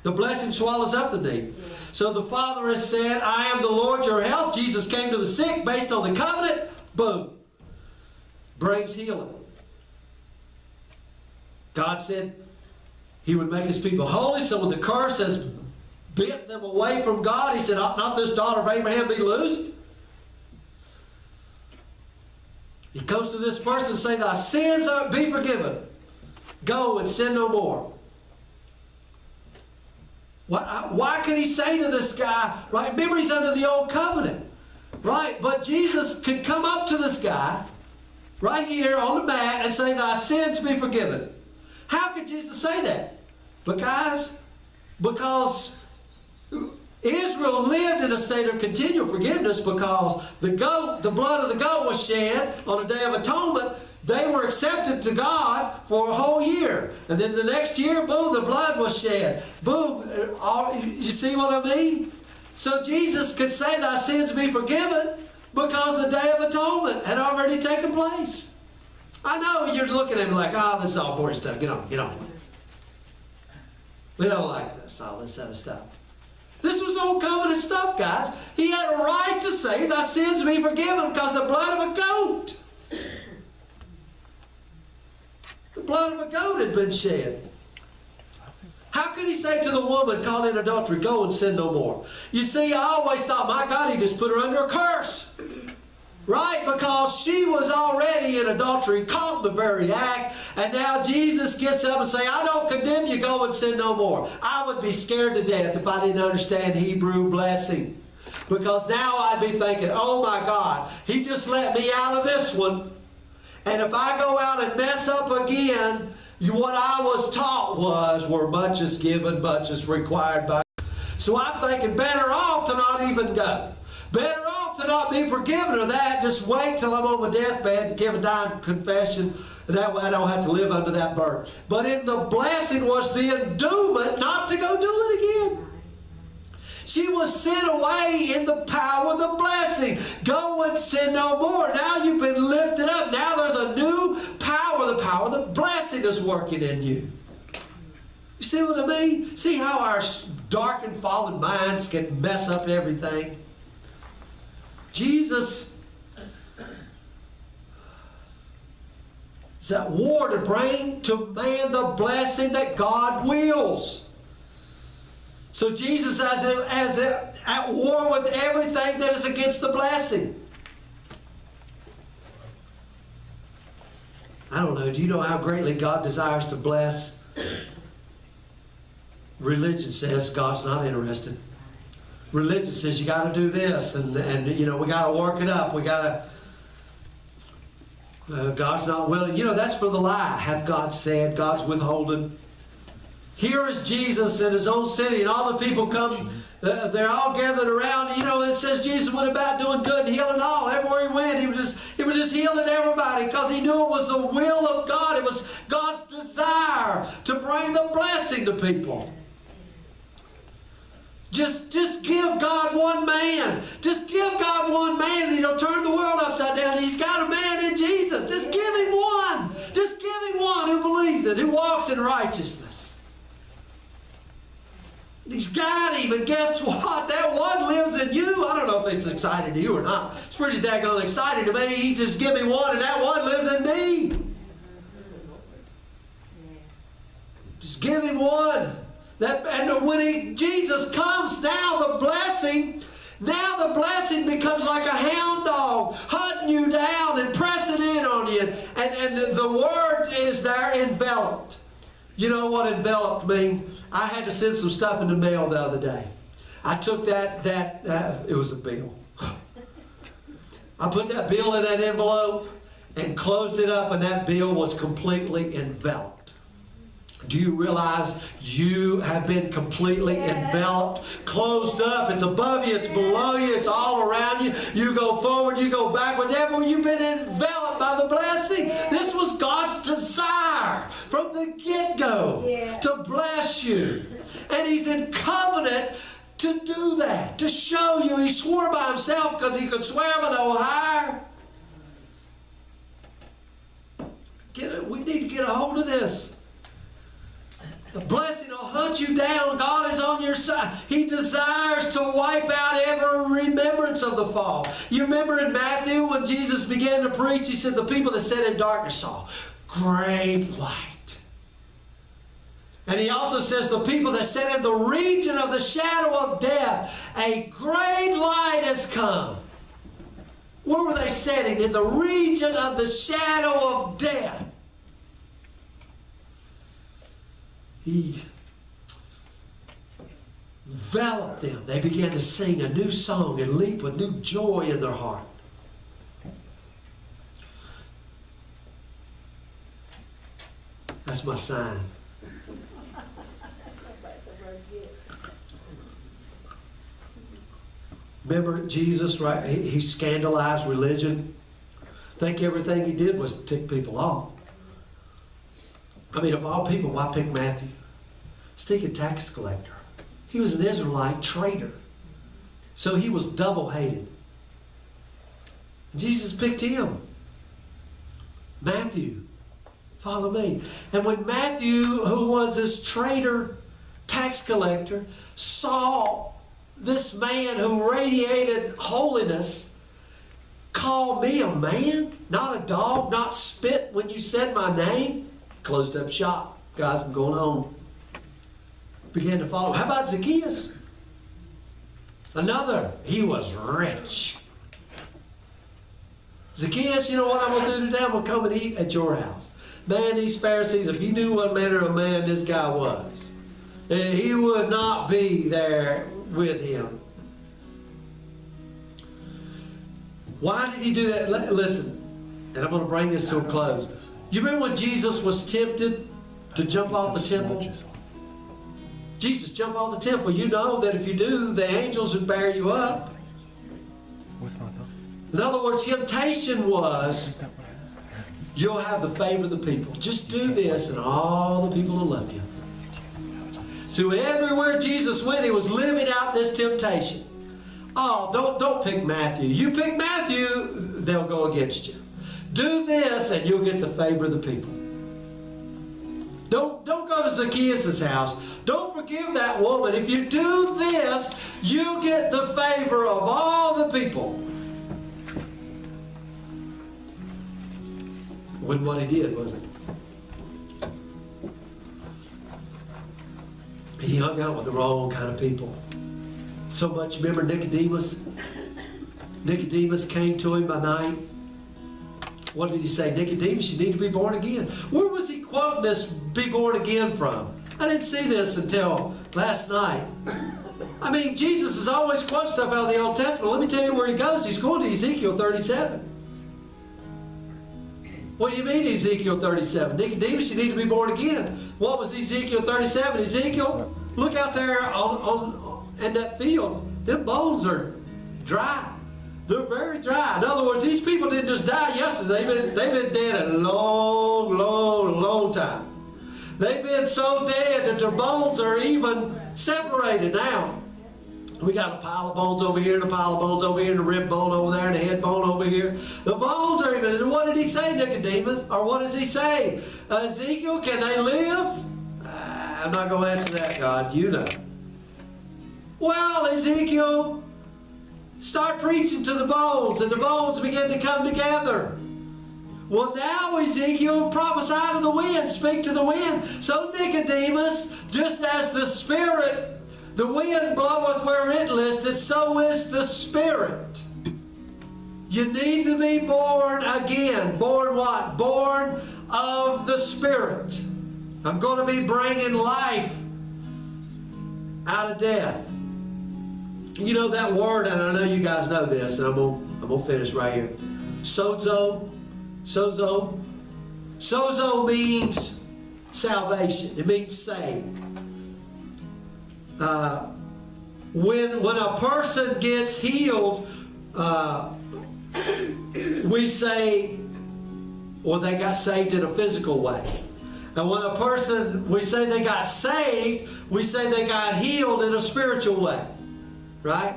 The blessing swallows up the need. So the Father has said, I am the Lord your health. Jesus came to the sick based on the covenant. Boom. Brings healing. God said he would make his people holy. So when the curse has bent them away from God, he said, ought not this daughter of Abraham be loosed? He comes to this person and say, thy sins be forgiven. Go and sin no more. Why could he say to this guy, right? Remember, he's under the old covenant, right? But Jesus could come up to this guy right here on the mat and say, thy sins be forgiven. How could Jesus say that? Because Israel lived in a state of continual forgiveness, because the blood of the goat was shed on the Day of Atonement. They were accepted to God for a whole year. And then the next year, boom, the blood was shed. Boom. You see what I mean? So Jesus could say, thy sins be forgiven, because the Day of Atonement had already taken place. I know you're looking at me like, oh, this is all boring stuff. Get on. We don't like this, all this other stuff. This was old covenant stuff, guys. He had a right to say, thy sins be forgiven, because the blood of a goat. The blood of a goat had been shed. How could he say to the woman caught in adultery, go and sin no more? You see, I always thought, my God, he just put her under a curse. Right? Because she was already in adultery, caught in the very act, and now Jesus gets up and says, I don't condemn you, go and sin no more. I would be scared to death if I didn't understand Hebrew blessing. Because now I'd be thinking, oh my God, he just let me out of this one. And if I go out and mess up again, what I was taught was, where much is given, much is required by. So I'm thinking, better off to not even go. Better off to not be forgiven of that. Just wait till I'm on my deathbed and give a dying confession. And that way I don't have to live under that burden. But in the blessing was the endowment not to go do it again. She was sent away in the power of the blessing. Go and sin no more. Now you've been lifted up. Now there's a new power. The power of the blessing is working in you. You see what I mean? See how our dark and fallen minds can mess up everything? Jesus is at war to bring to man the blessing that God wills. So Jesus, as at war with everything that is against the blessing. I don't know, do you know how greatly God desires to bless? Religion says God's not interested. Religion says you got to do this, and you know, we got to work it up. We got to. God's not willing. You know, that's from the lie. Hath God said? God's withholding. Here is Jesus in his own city, and all the people come. They're all gathered around. You know, it says Jesus went about doing good and healing all. Everywhere he went, he was just healing everybody because he knew it was the will of God. It was God's desire to bring the blessing to people. Just give God one man. Just give God one man, and he'll turn the world upside down. He's got a man in Jesus. Just give him one. Just give him one who believes it, who walks in righteousness. He's got him, and guess what? That one lives in you. I don't know if it's exciting to you or not. It's pretty daggone exciting to me. He just give me one, and that one lives in me. Just give him one. And when Jesus comes, now the blessing becomes like a hound dog hunting you down and pressing in on you. And the word is there, enveloped. You know what enveloped means? I had to send some stuff in the mail the other day. I took that it was a bill. I put that bill in that envelope and closed it up, and that bill was completely enveloped. Do you realize you have been completely enveloped, closed up? It's above you, it's below you, it's all around you. You go forward, you go backwards. Everywhere you've been enveloped by the blessing. This was God's desire from the get-go to bless you. And he's in covenant to do that, to show you. He swore by himself because he could swear by no higher. We need to get a hold of this. The blessing will hunt you down. God is on your side. He desires to wipe out every remembrance of the fall. You remember in Matthew when Jesus began to preach, he said the people that sat in darkness saw great light. And he also says the people that sat in the region of the shadow of death, a great light has come. Where were they sitting? In the region of the shadow of death. He enveloped them. They began to sing a new song and leap with new joy in their heart. That's my sign. Remember Jesus, right? He scandalized religion. I think everything he did was to tick people off. I mean, of all people, why pick Matthew? Stinking tax collector. He was an Israelite traitor. So he was double hated. Jesus picked him. Matthew, follow me. And when Matthew, who was this traitor tax collector, saw this man who radiated holiness call me a man, not a dog, not spit when you said my name, closed up shop. Guys, I'm going home. Began to follow. How about Zacchaeus? Another. He was rich. Zacchaeus, you know what I'm going to do today? I'm going to come and eat at your house. Man, these Pharisees, if you knew what manner of man this guy was, he would not be there with him. Why did he do that? Listen, and I'm going to bring this to a close. You remember when Jesus was tempted to jump off the temple? Jesus jumped off the temple. You know that if you do, the angels would bear you up. In other words, temptation was, you'll have the favor of the people. Just do this and all the people will love you. So everywhere Jesus went, he was living out this temptation. Oh, don't pick Matthew. You pick Matthew, they'll go against you. Do this and you'll get the favor of the people. Don't go to Zacchaeus' house. Don't forgive that woman. If you do this, you get the favor of all the people. Wasn't what he did, was it? He hung out with the wrong kind of people. So much, remember Nicodemus? Nicodemus came to him by night. What did he say? Nicodemus, you need to be born again. Where was he quoting this be born again from? I didn't see this until last night. I mean, Jesus is always quoting stuff out of the Old Testament. Let me tell you where he goes. He's going to Ezekiel 37. What do you mean Ezekiel 37? Nicodemus, you need to be born again. What was Ezekiel 37? Ezekiel, look out there in that field. Them bones are dry. They're very dry. In other words, these people didn't just die yesterday. They've been dead a long, long, long time. They've been so dead that their bones are even separated now. We got a pile of bones over here and a pile of bones over here and a rib bone over there and a head bone over here. The bones are even. And what did he say, Nicodemus? Or what does he say? Ezekiel, can they live? I'm not going to answer that, God. You know. Well, Ezekiel, start preaching to the bones, and the bones begin to come together. Well, now, Ezekiel, prophesy to the wind, speak to the wind. So, Nicodemus, just as the Spirit, the wind bloweth where it listeth, so is the Spirit. You need to be born again. Born what? Born of the Spirit. I'm going to be bringing life out of death. You know that word, and I know you guys know this, and I'm going to finish right here. Sozo. Sozo. Sozo means salvation. It means saved. When a person gets healed, we say, or they got saved in a physical way. And when a person, we say they got saved, we say they got healed in a spiritual way. Right?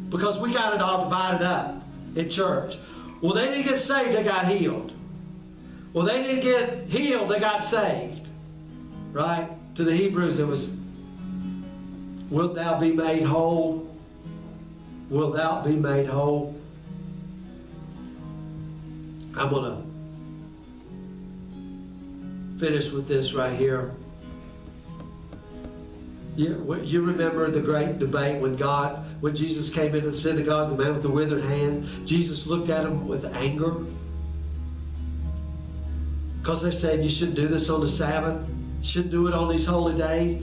Because we got it all divided up in church. Well, they didn't get saved, they got healed. Well, they didn't get healed, they got saved. Right? To the Hebrews, it was, wilt thou be made whole? Wilt thou be made whole? I'm going to finish with this right here. You remember the great debate when Jesus came into the synagogue, the man with the withered hand. Jesus looked at him with anger. Because they said you shouldn't do this on the Sabbath. You shouldn't do it on these holy days.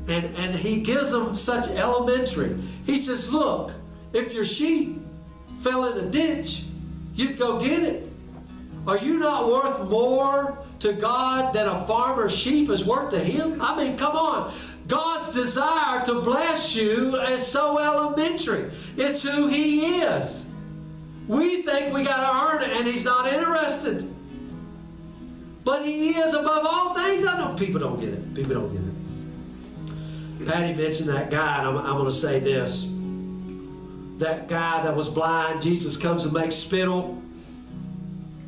And he gives them such elementary. He says, look, if your sheep fell in a ditch, you'd go get it. Are you not worth more to God than a farmer's sheep is worth to him? I mean, come on. God's desire to bless you is so elementary. It's who He is. We think we got to earn it, and He's not interested. But He is above all things. I know people don't get it. People don't get it. Patty mentioned that guy, and I'm going to say this. That guy that was blind, Jesus comes and makes spittle,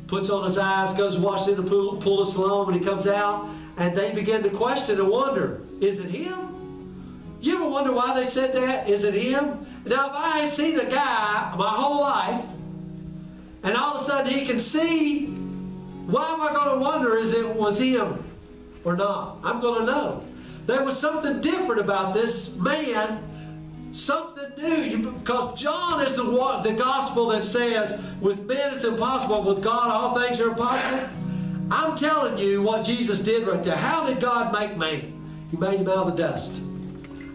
puts on his eyes, goes and washes in the pool of Siloam, and he comes out, and they begin to question and wonder, is it him? You ever wonder why they said that? Is it him? Now, if I ain't seen a guy my whole life, and all of a sudden he can see, why am I going to wonder was him or not? I'm going to know. There was something different about this man, something new, because John is the gospel that says, with men it's impossible, with God all things are impossible. I'm telling you what Jesus did right there. How did God make man? He made him out of the dust.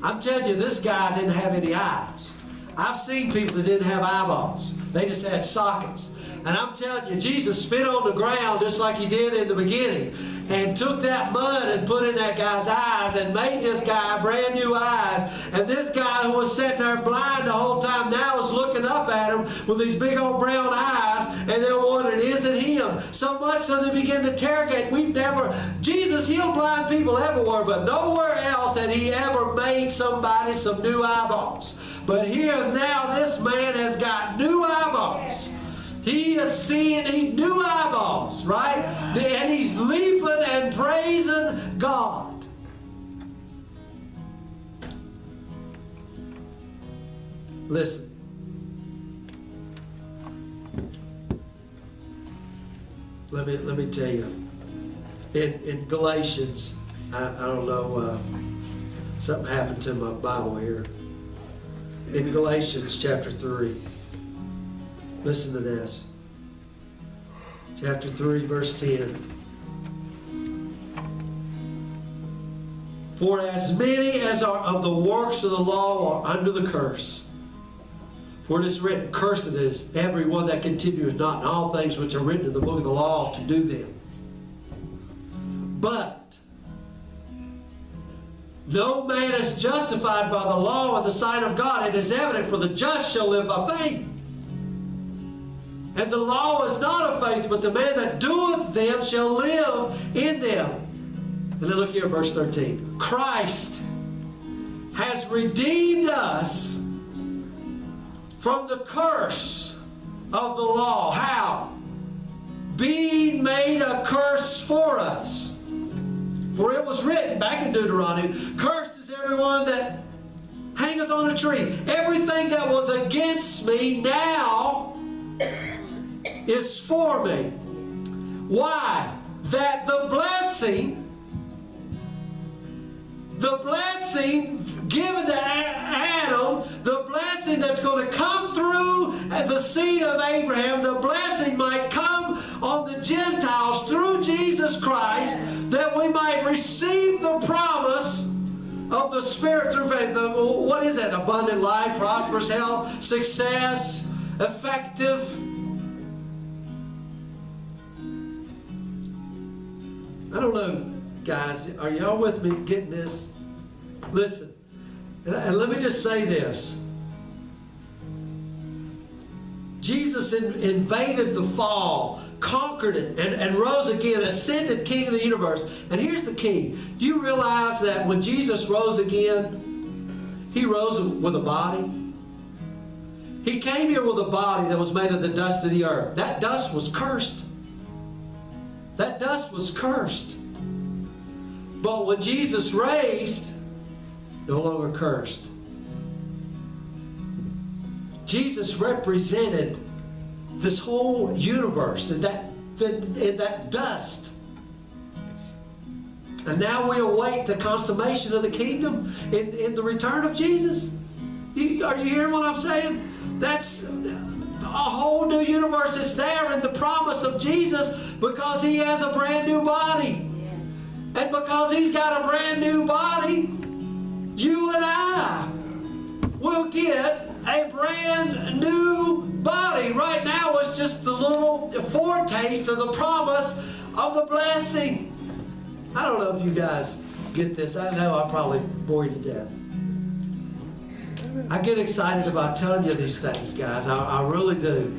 I'm telling you, this guy didn't have any eyes. I've seen people that didn't have eyeballs. They just had sockets. And I'm telling you, Jesus spit on the ground just like He did in the beginning, and took that mud and put in that guy's eyes and made this guy brand new eyes. And this guy who was sitting there blind the whole time now is looking up at him with these big old brown eyes, and they're wondering, is it him? So much so they begin to interrogate. Jesus healed blind people everywhere, but nowhere else had He ever made somebody some new eyeballs. But here now this man has got new eyeballs. He is seeing these new eyeballs, right? And he's leaping and praising God. Listen. Let me tell you. In Galatians, I don't know, something happened to my Bible here. in Galatians chapter 3. Listen to this. Chapter 3, verse 10. For as many as are of the works of the law are under the curse. For it is written, cursed is every one that continueth not in all things which are written in the book of the law to do them. But no man is justified by the law in the sight of God. It is evident, for the just shall live by faith. And the law is not of faith, but the man that doeth them shall live in them. And then look here, verse 13. Christ has redeemed us from the curse of the law. How? Being made a curse for us. For it was written, back in Deuteronomy, cursed is everyone that hangeth on a tree. Everything that was against me now is for me. Why? That the blessing given to Adam, the blessing that's going to come through the seed of Abraham, the blessing might come on the Gentiles through Jesus Christ, that we might receive the promise of the Spirit through faith. What is that? Abundant life, prosperous health, success, effective. I don't know, guys. Are y'all with me getting this? Listen, and let me just say this. Jesus invaded the fall, conquered it, and rose again, ascended King of the universe. And here's the key. Do you realize that when Jesus rose again, He rose with a body? He came here with a body that was made of the dust of the earth. That dust was cursed. That dust was cursed. But when Jesus raised, no longer cursed. Jesus represented this whole universe in that dust. And now we await the consummation of the kingdom in the return of Jesus. Are you hearing what I'm saying? That's a whole new universe is there in the promise of Jesus, because He has a brand new body. And because He's got a brand new body, you and I will get a brand new body. Right now it's just the little foretaste of the promise of the blessing. I don't know if you guys get this. I know I probably bore you to death. I get excited about telling you these things, guys. I really do.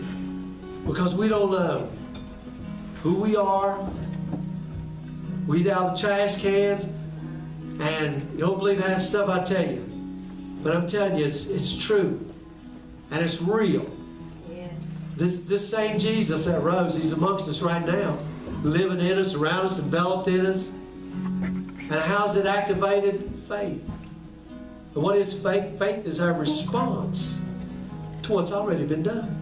Because we don't know who we are. We eat out of the trash cans, and you don't believe half the stuff I tell you. But I'm telling you, it's true. And it's real. Yeah. This same Jesus that rose, He's amongst us right now. Living in us, around us, enveloped in us. And how's it activated? Faith. And what is faith? Faith is our response to what's already been done.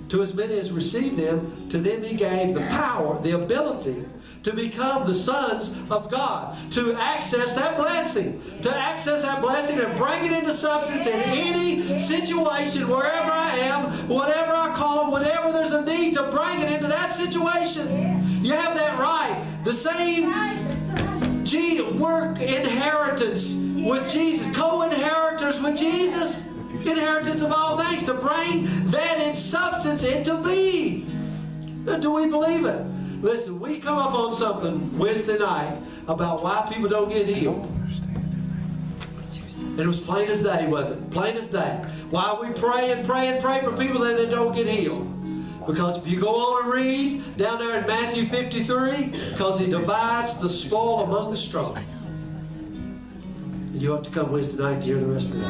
To as many as received them, to them He gave the power, the ability to become the sons of God, to access that blessing, and bring it into substance in any situation, wherever I am, whatever I call them, whenever there's a need to bring it into that situation. You have that right. The same gene, work, inheritance with Jesus, co-inheritors with Jesus, inheritance of all things, to bring that in substance into being. Do we believe it? Listen, we come up on something Wednesday night about why people don't get healed. And it was plain as day, wasn't it? Plain as day. Why we pray and pray and pray for people that they don't get healed. Because if you go on and read down there in Matthew 53, because He divides the spoil among the strong. And you have to come Wednesday night to hear the rest of this.